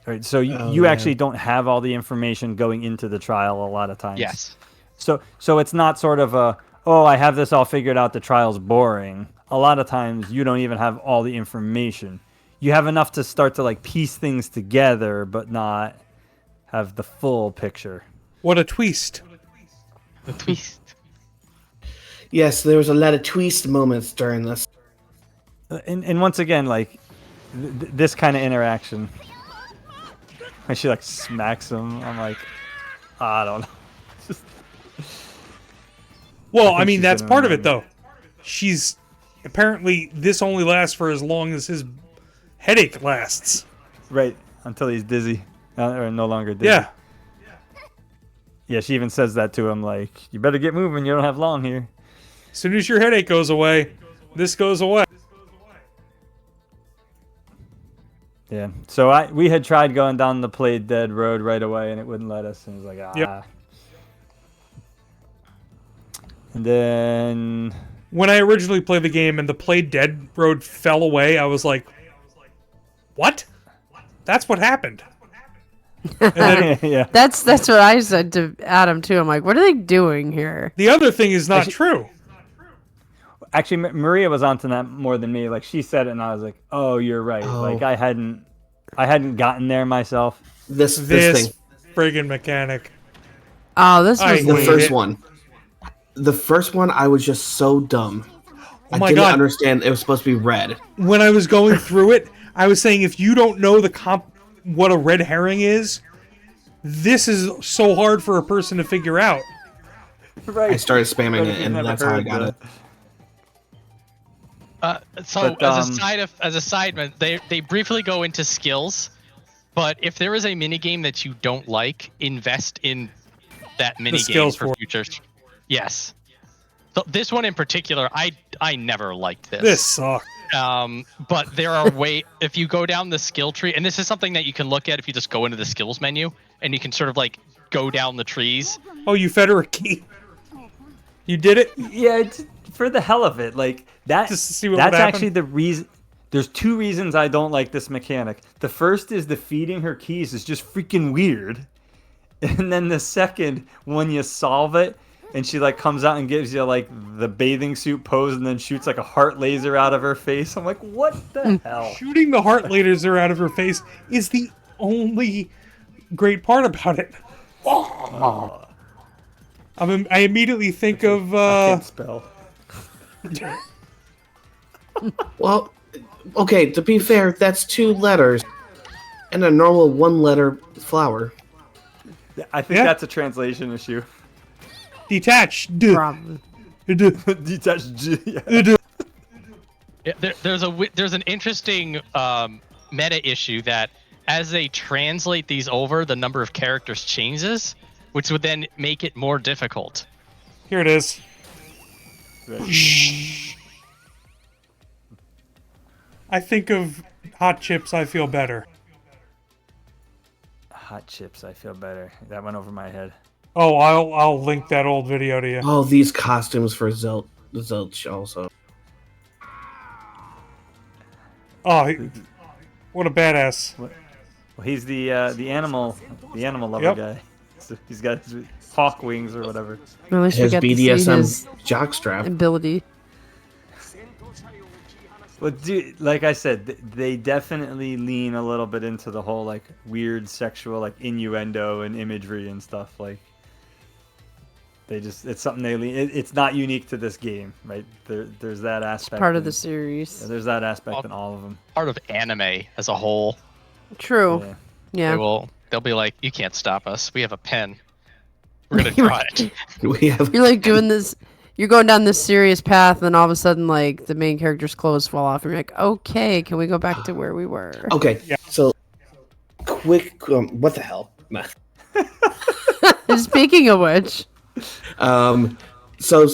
B: Right, so you actually don't have all the information going into the trial a lot of times.
C: Yes.
B: So it's not sort of I have this all figured out, the trial's boring. A lot of times you don't even have all the information. You have enough to start to like piece things together, but not have the full picture.
A: What a twist.
C: A twist.
D: Yes, there was a lot of twist moments during this.
B: And once again, like this kind of interaction. And she like smacks him. I'm like, I don't know.
A: Well, I mean, that's part of it, though. She's apparently this only lasts for as long as his headache lasts.
B: Right, until he's dizzy. or no longer dizzy.
A: Yeah.
B: Yeah, she even says that to him, like, you better get moving, you don't have long here.
A: As soon as your headache goes away, this goes away.
B: Yeah, so we had tried going down the Played Dead road right away, and it wouldn't let us, and it was like, ah.
A: Yep.
B: And then...
A: When I originally played the game and the Played Dead road fell away, I was like, what? That's what happened. And then
B: yeah.
E: That's what I said to Adam too. I'm like, what are they doing here?
A: the other thing is not true.
B: Actually, Maria was onto that more than me. Like, she said it, and I was like, oh, you're right.
D: Oh.
B: Like, I hadn't gotten there myself.
D: This
A: This
D: thing.
A: friggin' mechanic.
E: Oh, this
A: I
E: was
D: The
A: hate
E: weird.
D: first
A: it.
D: one. The first one, I was just so dumb.
A: Oh
D: I
A: my
D: didn't
A: God.
D: understand it was supposed to be red.
A: When I was going through it, I was saying if you don't know what a red herring is, this is so hard for a person to figure out.
B: Right.
D: I started spamming it,
B: You've
D: and
B: never
D: that's how I
B: heard
D: got it.
C: So
B: But,
C: as a side note, they briefly go into skills, but if there is a mini game that you don't like, invest in that mini game
A: skills
C: for
A: for it.
C: future. Yes. So this one in particular, I never liked this.
A: This sucks.
C: But there are if you go down the skill tree, and this is something that you can look at if you just go into the skills menu, and you can sort of like go down the trees.
A: Oh, you fed her a key. You did it?
B: Yeah, it's for the hell of it. Like, that.
A: Just to see what
B: that's
A: would happen?
B: actually the reason. There's two reasons I don't like this mechanic. The first is the feeding her keys is just freaking weird. And then the second, when you solve it, and she like comes out and gives you like the bathing suit pose and then shoots like a heart laser out of her face. I'm like, what the hell?
A: Shooting the heart laser out of her face is the only great part about it. I immediately think of
B: Can't spell.
D: Well, okay, to be fair, that's 2 letters and a normal 1-letter flower.
B: I think
A: Yeah.
B: that's a translation issue.
A: detached.
E: Probably.
B: Detached G. Yeah.
C: Yeah, there's an interesting meta issue that as they translate these over, the number of characters changes, which would then make it more difficult.
A: Here it is. I think of hot chips, I feel better.
B: Hot chips, I feel better. That went over my head.
A: Oh, I'll link that old video to you.
D: Oh, these costumes for Zilch also.
A: Oh, what a badass.
B: Well, he's the animal lover
A: Yep.
B: guy. So he's got his hawk wings or whatever.
E: At least we
D: His
E: got to see his
D: BDSM jockstrap.
E: ability.
B: Well, dude, like I said, they definitely lean a little bit into the whole like weird sexual like innuendo and imagery and stuff. Like it's something they lean. It's not unique to this game, right? There's that aspect.
E: Part of the
B: in-
E: series.
B: There's that aspect in all of them.
C: Part of anime as a whole.
E: True.
B: Yeah.
E: Yeah.
C: They'll be like, you can't stop us. We have a pen. We're gonna try it.
D: We have
E: You're like doing this. You're going down this serious path, and then all of a sudden, like the main character's clothes fall off, and you're like, "Okay, can we go back to where we were?"
D: okay.
A: Yeah.
D: So, quick. What the hell?
E: Speaking of which,
D: So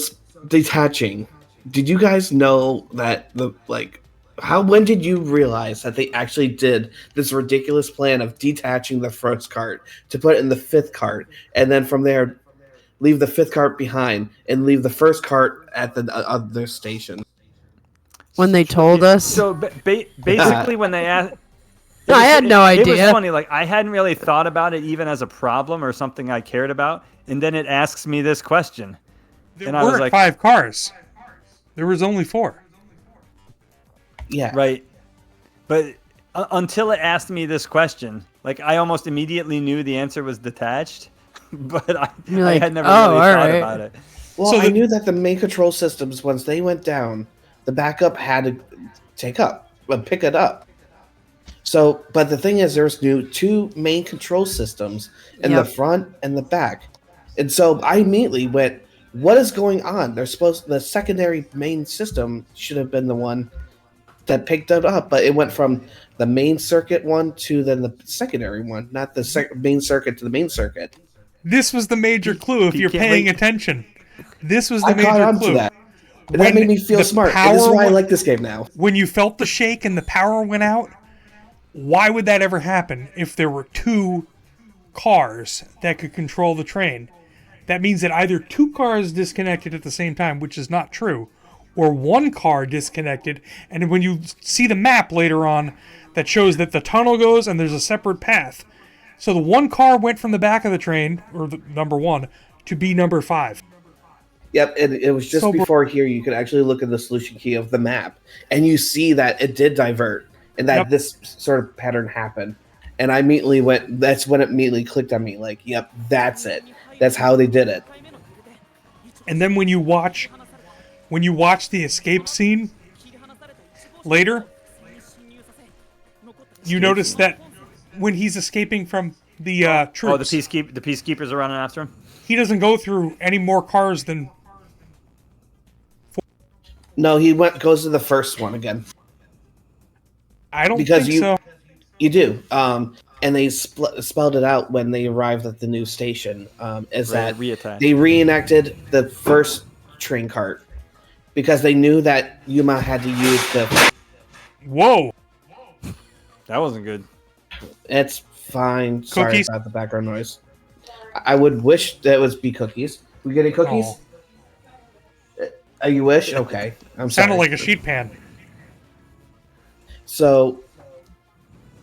D: detaching. Did you guys know that when did you realize that they actually did this ridiculous plan of detaching the first cart to put it in the 5th cart, and then from there leave the 5th cart behind and leave the first cart at the other station?
E: when they told us,
B: So basically, when they asked,
E: I had no
B: It was
E: idea.
B: funny. Like I hadn't really thought about it even as a problem or something I cared about, and then it asks me this question.
A: There
B: And I was
A: weren't
B: like-
A: 5 cars. There was only 4.
D: Yeah.
B: Right. But until it asked me this question, like I almost immediately knew the answer was detached, but I
E: like,
B: had never
E: "Oh,
B: really
E: all
B: thought
E: right."
B: about it.
D: Well,
A: So
D: I
A: the-
D: knew that the main control systems, once they went down, the backup had to pick it up. So, but the thing is, there's 2 main control systems in the
E: Yep.
D: front and the back, and so I immediately went, "What is going on?" The secondary main system should have been the one that picked it up, but it went from the main circuit one to then the secondary one, not the main circuit to the main circuit.
A: This was the major clue if you're
B: can't
A: paying
B: wait.
A: attention. This was the
D: I caught
A: major
D: on to
A: clue.
D: that. And that made me feel
A: the
D: smart. And this is
A: power
D: why I
A: went-
D: like this game now.
A: When you felt the shake and the power went out, why would that ever happen if there were two cars that could control the train? That means that either two cars disconnected at the same time, which is not true, or one car disconnected. And when you see the map later on that shows that the tunnel goes and there's a separate path. So the one car went from the back of the train, or the number 1, to be number 5.
D: Yep, and it was just
A: So-
D: before here you could actually look at the solution key of the map, and you see that it did divert, and that
A: Yep.
D: this sort of pattern happened. And I immediately went, that's when it immediately clicked on me, like, yep, that's it. That's how they did it.
A: And then when you watch the escape scene later, you notice that when he's escaping from the troops,
B: Oh, the peacekeepers are running after him.
A: he doesn't go through any more cars than.
D: No, goes to the first one again.
A: I don't
D: Because
A: think so.
D: You do. And they spelled it out when they arrived at the new station, is that
B: Reattach.
D: they reenacted the first train cart because they knew that Yuma had to use the...
A: Whoa!
B: That wasn't good.
D: It's fine. Sorry
A: Cookies?
D: about the background noise. I would wish that it was be cookies. We getting cookies?
A: Oh.
D: You wish? Okay. I'm sorry.
A: Sounded like a sheet pan.
D: So,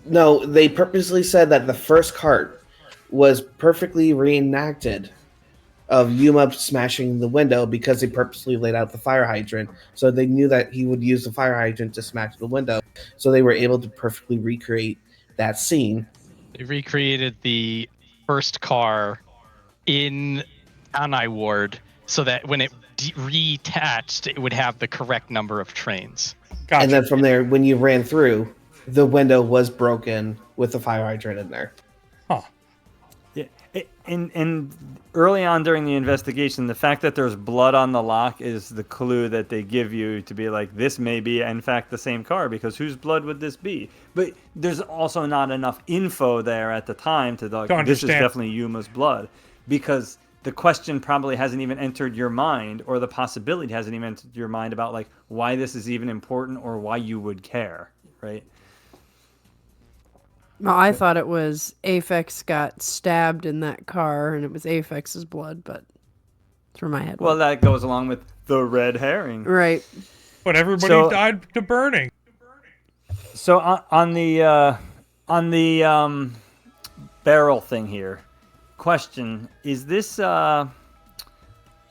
D: no, they purposely said that the first cart was perfectly reenacted of Yuma smashing the window because they purposely laid out the fire hydrant. So they knew that he would use the fire hydrant to smash the window. So they were able to perfectly recreate that scene.
C: They recreated the first car in Anai Ward so that when it reattached, it would have the correct number of trains.
A: Gotcha.
D: And then from there, when you ran through, the window was broken with the fire hydrant in there.
A: Huh.
B: Yeah, and early on during the investigation, the fact that there's blood on the lock is the clue that they give you to be like, this may be in fact the same car, because whose blood would this be? But there's also not enough info there at the time to like, this is
A: understand.
B: definitely Yuma's blood, because the question probably hasn't even entered your mind, or the possibility hasn't even entered your mind about like why this is even important or why you would care, right?
E: Well, I thought it was Aphex got stabbed in that car and it was Aphex's blood, but that's where my head
B: Well,
E: went.
B: that goes along with the red herring.
E: Right.
A: But everybody
B: So-
A: died to burning.
B: So on the barrel thing here, question: is this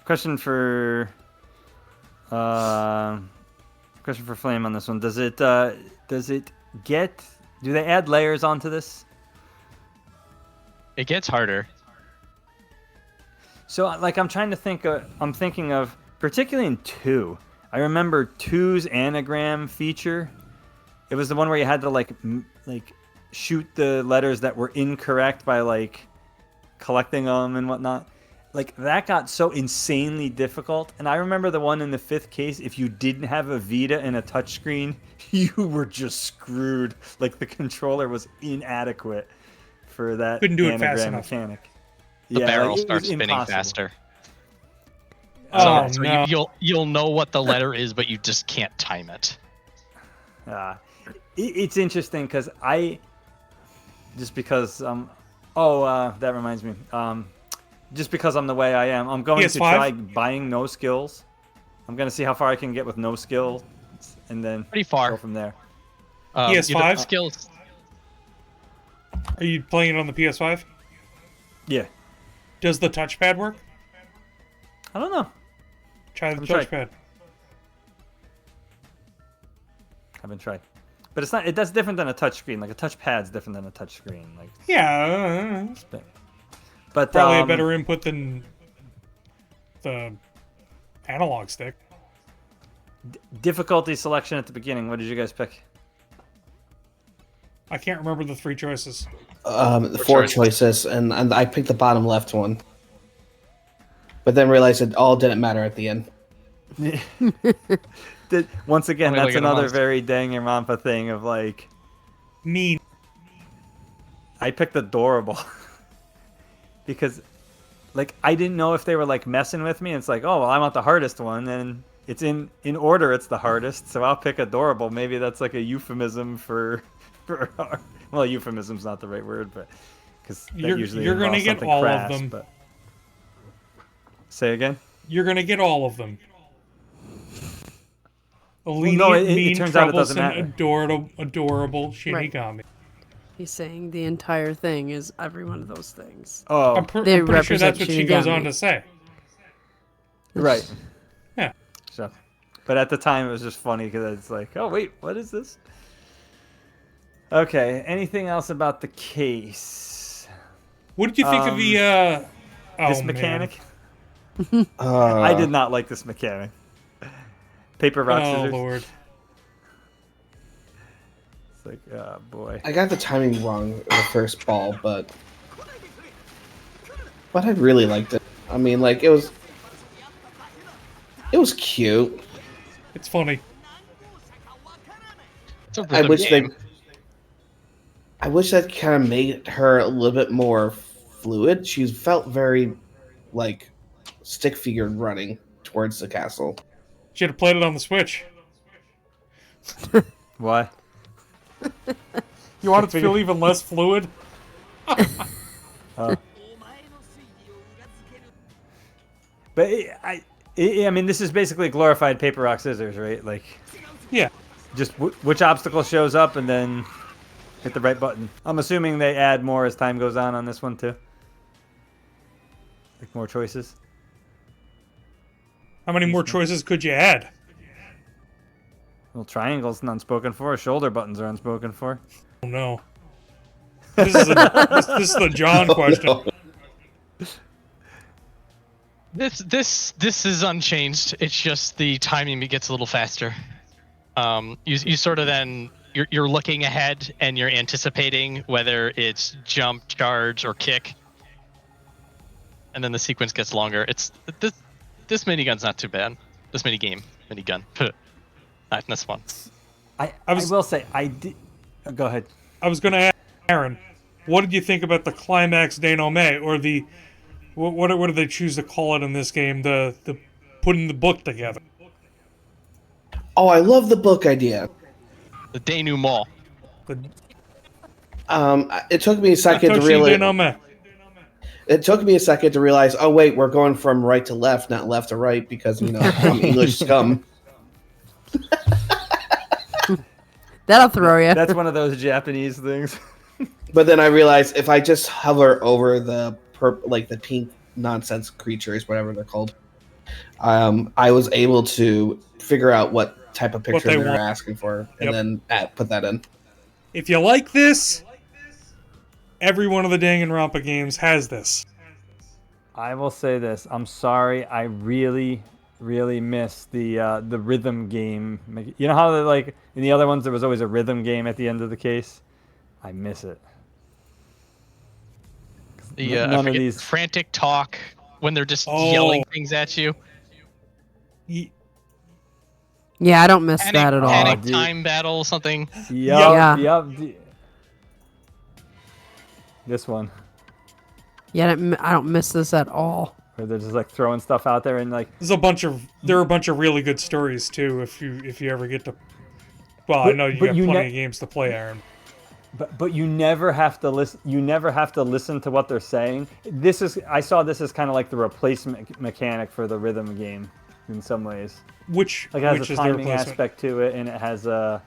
B: question for Flame on this one? Does it get? Do they add layers onto this?
C: It gets harder.
B: So like I'm trying to think. I'm thinking of particularly in 2. I remember 2's anagram feature. It was the one where you had to like shoot the letters that were incorrect by like collecting them and whatnot. Like that got so insanely difficult. And I remember the one in the 5th case. If you didn't have a Vita and a touchscreen, you were just screwed. Like the controller was inadequate for that
A: Couldn't do it
B: anagram
A: fast enough.
B: mechanic.
C: The barrel
B: like, it
C: starts
B: was
C: spinning
B: impossible.
C: faster.
A: Oh,
C: So
A: no.
C: you'll know what the letter is, but you just can't time it.
B: It's interesting because just because that reminds me, just because I'm the way I am, I'm going to
A: PS5?
B: try buying no skills. I'm going to see how far I can get with no skills, and then
C: Pretty far.
B: go from there.
A: PS5?
C: Skills.
A: Are you playing it on the PS5?
B: Yeah,
A: Does the touchpad work?
B: I don't know.
A: Try the
B: I'm trying.
A: touchpad.
B: Haven't tried, but it's not. That's different than a touchscreen. Like a touchpad's different than a touchscreen. Like,
A: Yeah,
B: but
A: probably a better input than the analog stick.
B: difficulty selection at the beginning. What did you guys pick?
A: I can't remember the 3 choices.
D: Four choices, and I picked the bottom left one. But then realized it all didn't matter at the end.
B: Once again,
C: Only
B: that's
C: like in a
B: another
C: month.
B: very Danganronpa thing of like,
A: Mean.
B: I picked adorable because, like, I didn't know if they were like messing with me. It's like, oh well, I want the hardest one, and it's in order. It's the hardest, so I'll pick adorable. Maybe that's like a euphemism for well, euphemism's not the right word, but because
A: You're
B: usually
A: gonna
B: involves
A: get
B: something
A: all
B: crass,
A: of them.
B: But say again.
A: You're gonna get all of them. A lenient,
B: no, it
A: mean,
B: turns out it doesn't
A: troublesome,
B: matter.
A: adorable Shinigami.
E: He's saying the entire thing is every one of those things.
B: Oh,
A: I'm pretty sure
E: represent
A: that's what she goes
E: Shinigami.
A: on to say.
B: right.
A: Yeah.
B: So, but at the time, it was just funny because it's like, oh wait, what is this? Okay. Anything else about the case?
A: What did you think of the
B: This
A: man.
B: mechanic?
D: Uh,
B: I did not like this mechanic. Paper, rock,
A: Oh
B: scissors.
A: Lord.
B: It's like, oh boy.
D: I got the timing wrong of the first ball, but I really liked it. I mean, like it was cute.
A: It's funny.
C: It's a
D: I
C: rhythm
D: wish
C: game.
D: I wish that kind of made her a little bit more fluid. She felt very like stick figured running towards the castle.
A: Should have played it on the Switch.
B: Why?
A: You want it to feel even less fluid?
B: Oh. But I mean, this is basically glorified paper, rock, scissors, right? Like,
A: Yeah.
B: just which obstacle shows up and then hit the right button. I'm assuming they add more as time goes on this one too. Like more choices.
A: How many more choices could you add?
B: Well, triangles unspoken for. Shoulder buttons are unspoken for.
A: Oh no. This is the John question.
C: This is unchanged. It's just the timing gets a little faster. You sort of then you're looking ahead and you're anticipating whether it's jump, charge, or kick, and then the sequence gets longer. It's this minigun's not too bad. This minigun. That's fun.
B: I will say I did. Go ahead.
A: I was going to ask Aaron, what did you think about the climax denouement, or the what do they choose to call it in this game? The putting the book together.
D: Oh, I love the book idea.
C: The denouement.
A: The
D: It took me a second to
A: Satoshi
D: realize.
A: denouement.
D: It took me a second to realize. Oh wait, we're going from right to left, not left to right, because I'm English scum.
E: That'll throw you.
B: That's one of those Japanese things.
D: But then I realized if I just hover over the the pink nonsense creatures, whatever they're called, I was able to figure out what type of picture
A: they
D: they were
A: want.
D: asking for, and
A: Yep.
D: then put that in.
A: If you like this, every one of the Danganronpa games has this.
B: I will say this. I'm sorry. I really miss the rhythm game. You know how like in the other ones there was always a rhythm game at the end of the case. I miss it.
C: None of these frantic talk when they're just yelling things at you.
E: Yeah, I don't miss that at all.
C: Panic
B: dude.
C: time battle something.
B: Yep. This one.
E: Yeah, I don't miss this at all.
B: Where they're just like throwing stuff out there and like
A: There are a bunch of really good stories too. If you ever get to, well, I know you got plenty of games to play, Aaron.
B: But you never have to listen. You never have to listen to what they're saying. I saw this as kind of like the replacement mechanic for the rhythm game, in some ways.
A: Which
B: Like it has
A: which
B: a
A: is the
B: timing
A: replacement?
B: aspect to it, and it has the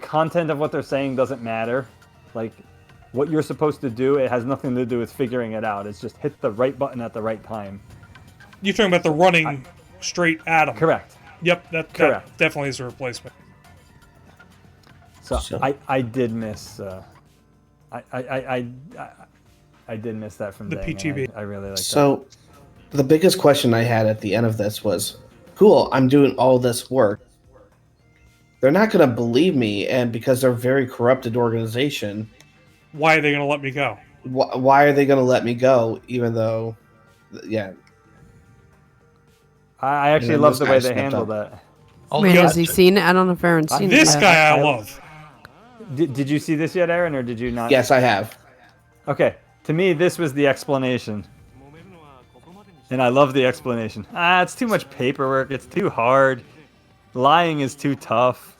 B: content of what they're saying doesn't matter. Like what you're supposed to do, it has nothing to do with figuring it out. It's just hit the right button at the right time.
A: You're talking about the running straight at them.
B: Correct.
A: Yep, that definitely is a replacement.
B: So I did miss. I did miss that from
A: The
B: Dangan.
A: PTB.
B: I really like that.
D: So, the biggest question I had at the end of this was, cool, I'm doing all this work. They're not going to believe me, and because they're a very corrupted organization,
A: Why are they going to let me go?
D: why are they going to let me go, even though, yeah.
B: I actually
D: And
B: love
D: those
B: the way
D: guys
B: they
D: stepped
B: handled
D: up.
B: that.
C: Oh,
E: Wait,
C: yeah.
E: has he seen it? I don't know if Aaron's seen
A: This
E: it.
A: guy I love.
B: Did you see this yet, Aaron, or did you not?
D: Yes, I have.
B: Okay. To me, this was the explanation. And I love the explanation. It's too much paperwork. It's too hard. Lying is too tough.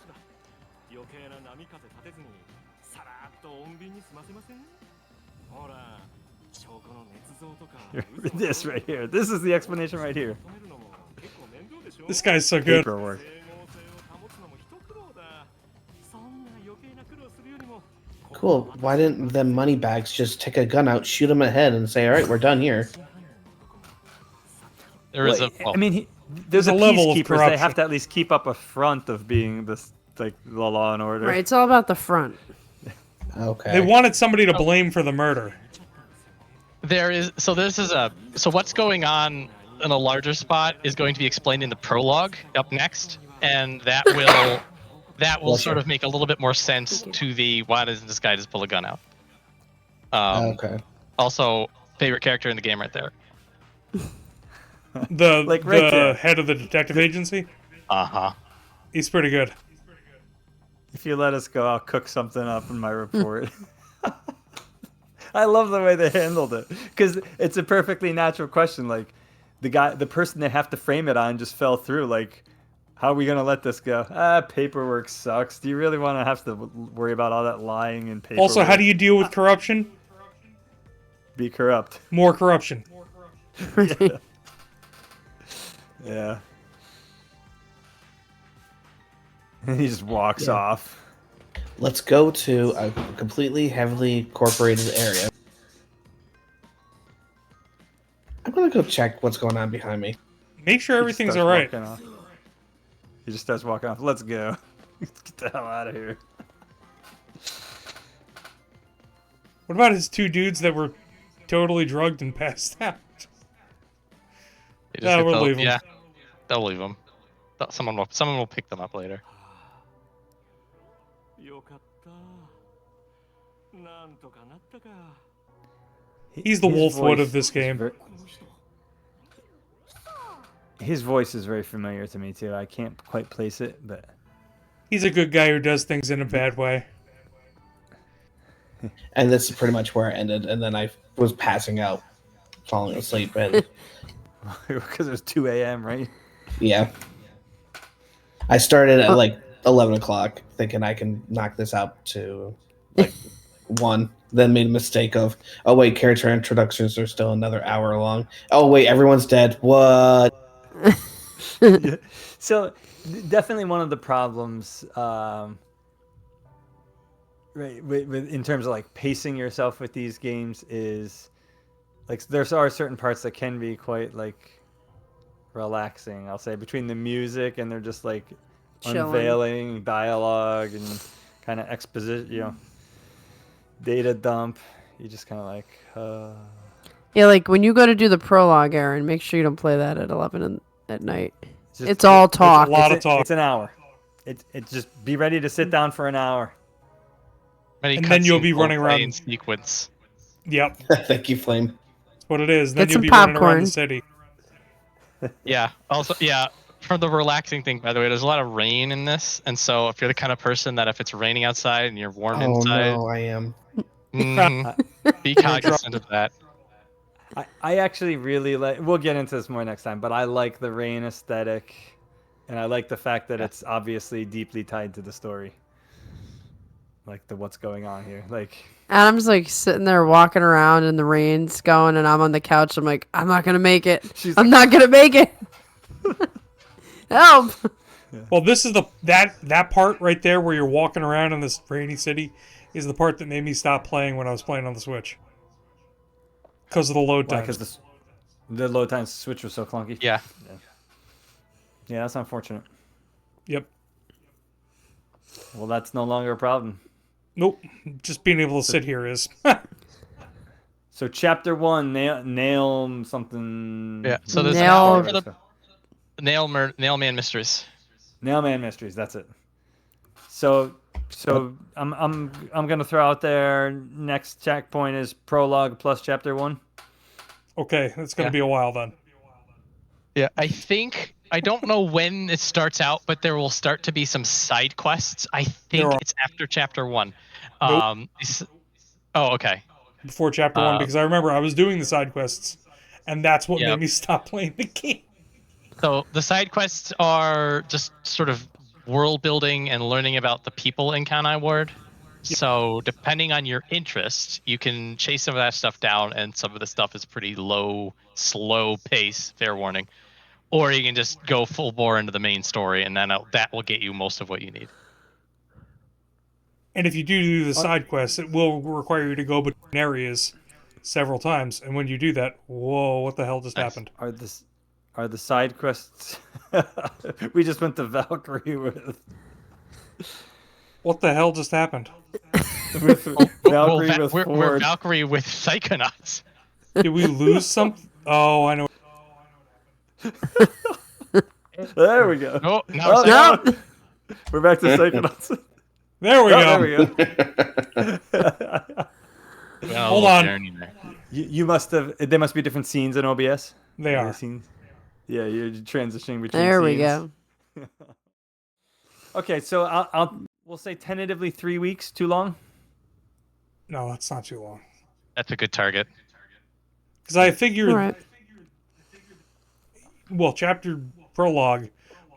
B: This right here. This is the explanation right here.
A: This guy's so good.
B: Paperwork.
D: Cool. Why didn't the money bags just take a gun out, shoot him ahead, and say, "All right, we're done here"?
C: There is a.
B: I mean, there's a
A: level of
B: peacekeepers. They
A: corruption.
B: have to at least keep up a front of being this, like, the law and order.
E: Right, it's all about the front.
D: Okay.
A: They wanted somebody to blame for the murder.
C: There is so what's going on in a larger spot is going to be explained in the prologue up next, and that will sort of make a little bit more sense to the why doesn't this guy just pull a gun out?
D: Okay.
C: Also, favorite character in the game right there.
A: The
B: Like right
A: the
B: there.
A: head of the detective agency.
C: Uh-huh.
A: He's pretty good.
B: If you let us go, I'll cook something up in my report. I love the way they handled it because it's a perfectly natural question. Like, the person they have to frame it on just fell through. Like, how are we gonna let this go? Paperwork sucks. Do you really want to have to worry about all that lying and paperwork?
A: Also, how do you deal with corruption?
B: be corrupt?
A: More corruption.
B: Yeah. And he just walks off.
D: Let's go to a completely heavily incorporated area. I'm gonna go check what's going on behind me.
A: Make sure
B: He just
A: everything's
B: starts
A: alright.
B: walking off. He just starts walking off. Let's go. Let's get the hell out of here.
A: What about his two dudes that were totally drugged and passed out?
C: They just
A: No,
C: get
A: we'll
C: the-
A: leave 'em.
C: Yeah, they'll leave them. Someone will pick them up later.
A: He's the
B: His
A: Wolfwood
B: voice
A: of this
B: is
A: game.
B: His voice is very familiar to me too. I can't quite place it, but
A: He's a good guy who does things in a bad way.
D: And this is pretty much where I ended. And then I was passing out, falling asleep. And
B: because it was 2 a.m., right?
D: yeah, I started at like 11 o'clock, thinking I can knock this out to like 1. Then made a mistake of, oh wait, character introductions are still another hour long. Oh wait, everyone's dead. What?
B: Yeah. So definitely one of the problems, right, with in terms of like pacing yourself with these games is like there are certain parts that can be quite like relaxing. I'll say between the music and they're just like
E: Chilling.
B: unveiling dialogue and kind of exposition, data dump. You just kind of like.
E: Yeah, like when you go to do the prologue, Aaron, make sure you don't play that at 11 at night.
B: Just-
E: It's all talk.
A: a lot of talk.
B: It's an hour. It's just be ready to sit down for an hour.
C: Many
A: And then you'll
C: cutscenes
A: be
C: will
A: running
C: play
A: around-
C: in sequence.
A: Yep,
D: Thank you, Flame.
A: that's what it is. Then
E: Get
A: you'll
E: some
A: be running around
E: popcorn.
A: the city.
C: Yeah. Also, yeah. For the relaxing thing, by the way, there's a lot of rain in this, and so if you're the kind of person that if it's raining outside and you're warm
D: Oh
C: inside,
D: no, I am.
C: be cognizant of that.
B: I actually really like. We'll get into this more next time, but I like the rain aesthetic, and I like the fact that it's obviously deeply tied to the story. Like what's going on here. Like
E: Adam's like sitting there walking around and the rain's going and I'm on the couch. I'm like, I'm not going to make it.
B: She's
E: I'm not going to make it. Help.
A: Well, this is that part right there where you're walking around in this rainy city is the part that made me stop playing when I was playing on the Switch. Because of the load
B: why?
A: times.
B: Because the load time switch was so clunky.
C: Yeah.
B: Yeah, that's unfortunate.
A: Yep.
B: Well, that's no longer a problem.
A: Nope. Just being able to sit here is.
B: So chapter 1, nail something.
C: Yeah. So there's
E: Nail-
C: an hour for the Nailman Mysteries.
B: Nailman Mysteries. That's it. So I'm gonna throw out there. Next checkpoint is prologue plus chapter 1.
A: Okay, it's going to
C: Yeah.
A: be a while then.
C: Yeah, I think I don't know when it starts out, but there will start to be some side quests. I think
A: There are.
C: it's after chapter 1.
A: Nope.
C: Oh, okay.
A: Before chapter 1, because I remember I was doing the side quests, and that's what
C: Yep.
A: made me stop playing the game.
C: So the side quests are just sort of world building and learning about the people in Kanai Ward. So depending on your interest, you can chase some of that stuff down, and some of the stuff is pretty low, slow pace. Fair warning. Or you can just go full bore into the main story, and then that will get you most of what you need.
A: And if you do the side quests, it will require you to go between areas several times. And when you do that, whoa, what the hell just
C: Nice.
A: happened?
B: Are the side quests? We just went to Valkyrie with
A: What the hell just happened?
B: Valkyrie with
C: we're
B: Ford.
C: Valkyrie with Psychonauts.
A: Did we lose something? Oh, I know.
B: There we go.
C: No, now
B: Oh,
C: Psychonauts.
B: no. We're back to Psychonauts.
A: There we
B: Oh,
A: go.
B: there we go.
C: Well,
A: Hold on.
B: You must have. There must be different scenes in OBS.
A: They are.
B: Scenes. Yeah, you're transitioning between.
E: There we
B: scenes.
E: go.
B: Okay, so we'll say tentatively 3 weeks. Too long?
A: No, that's not too long.
C: That's a good target.
A: Because I figured,
E: All right.
A: well, chapter prologue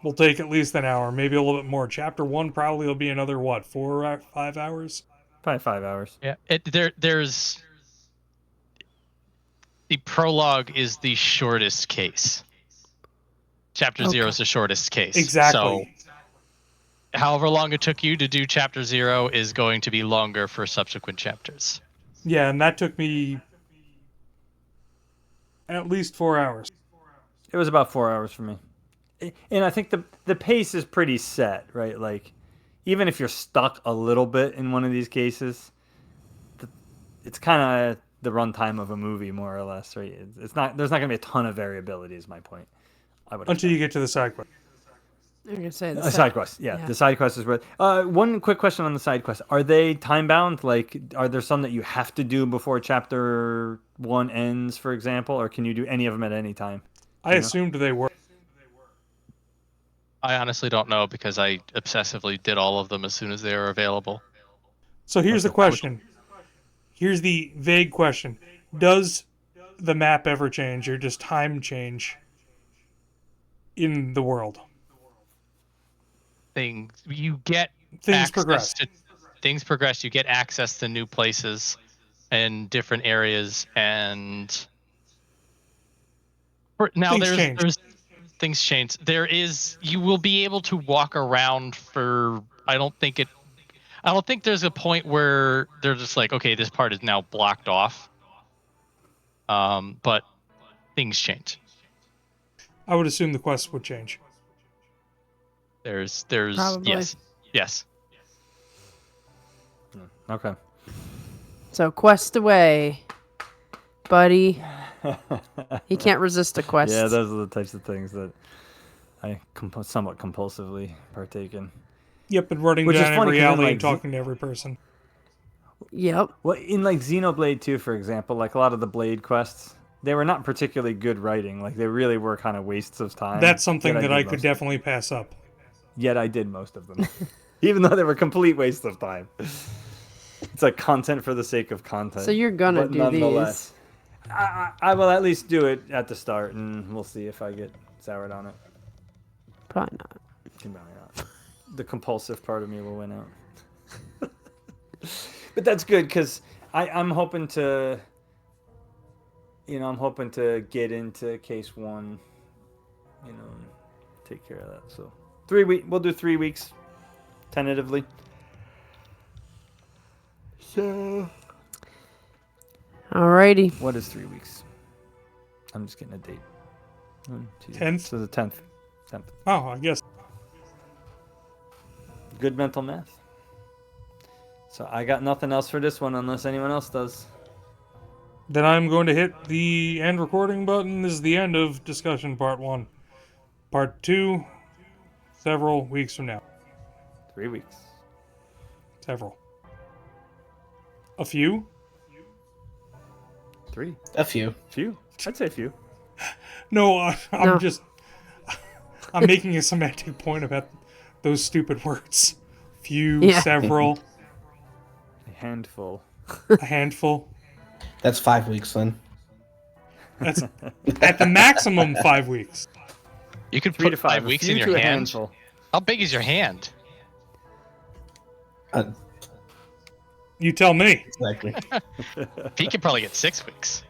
A: will take at least an hour, maybe a little bit more. Chapter 1 probably will be another, what, 4 or 5 hours?
B: Probably 5 hours.
C: Yeah, there's the prologue is the shortest case. Chapter 0 is the shortest case.
A: Exactly.
C: So, however long it took you to do chapter 0 is going to be longer for subsequent chapters.
A: Yeah, and that took me at least 4 hours.
B: It was about 4 hours for me. And I think the pace is pretty set, right? Like, even if you're stuck a little bit in one of these cases, it's kind of the runtime of a movie, more or less, right? It's not. There's not going to be a ton of variability, is my point. I would
A: Until you get to the side quest.
E: I'm gonna say
B: a side quest. Yeah, the side quest is where. One quick question on the side quest: are they time bound? Like, are there some that you have to do before chapter 1 ends, for example, or can you do any of them at any time?
A: I assumed they were.
C: I honestly don't know because I obsessively did all of them as soon as they were available.
A: So here's the question. Here's the vague question. Does the map ever change, or does time change in the world?
C: Things you get
A: Things progress.
C: Things progress. You get access to new places and different areas, and now there's things change. You will be able to walk around for. I don't think there's a point where they're just like, okay, this part is now blocked off. But things change.
A: I would assume the quests would change.
C: There's
E: Probably.
C: yes.
B: Okay.
E: So quest away, buddy. He can't resist a quest.
B: Yeah, those are the types of things that I somewhat compulsively partake in.
A: Yep, and running
B: Which is
A: down
B: funny,
A: every
B: 'cause then,
A: alley
B: like,
A: and talking to every person.
E: Yep.
B: Well, in like Xenoblade 2, for example, like a lot of the Blade quests, they were not particularly good writing. Like they really were kind of wastes of time.
A: That's something
B: Yet
A: that
B: did
A: I
B: most
A: could
B: of them.
A: definitely pass up.
B: Yet I did most of them, even though they were complete wastes of time. It's like content for the sake of content.
E: So you're gonna
B: but
E: do
B: nonetheless,
E: these.
B: I will at least do it at the start, and we'll see if I get soured on it.
E: Probably not.
B: Probably not. The compulsive part of me will win out. But that's good because I'm hoping to, I'm hoping to get into case 1, and take care of that. So 3 weeks, we'll do 3 weeks, tentatively. So,
E: Alrighty.
B: what is 3 weeks? I'm just getting a date. 1, 2,
A: 10th?
B: So the 10th.
A: Oh, I guess.
B: Good mental math. So I got nothing else for this one unless anyone else does.
A: Then I'm going to hit the end recording button. This is the end of discussion part 1. Part 2, several weeks from now.
B: 3 weeks.
A: Several. A few?
B: 3.
D: A few.
B: Few. I'd say few.
A: No, I'm
E: No.
A: just... I'm making a semantic point about those stupid words. Few,
E: Yeah.
A: several,
B: A handful.
A: a handful.
D: That's 5 weeks then.
A: That's at the maximum 5 weeks.
C: You could
B: 3
C: put
B: to 5.
C: 5
B: A
C: weeks
B: few
C: in your
B: to a
C: hand.
B: handful.
C: How big is your hand?
A: You tell me.
D: Exactly.
C: He could probably get 6 weeks.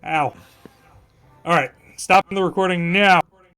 A: Ow. All right, stopping the recording now.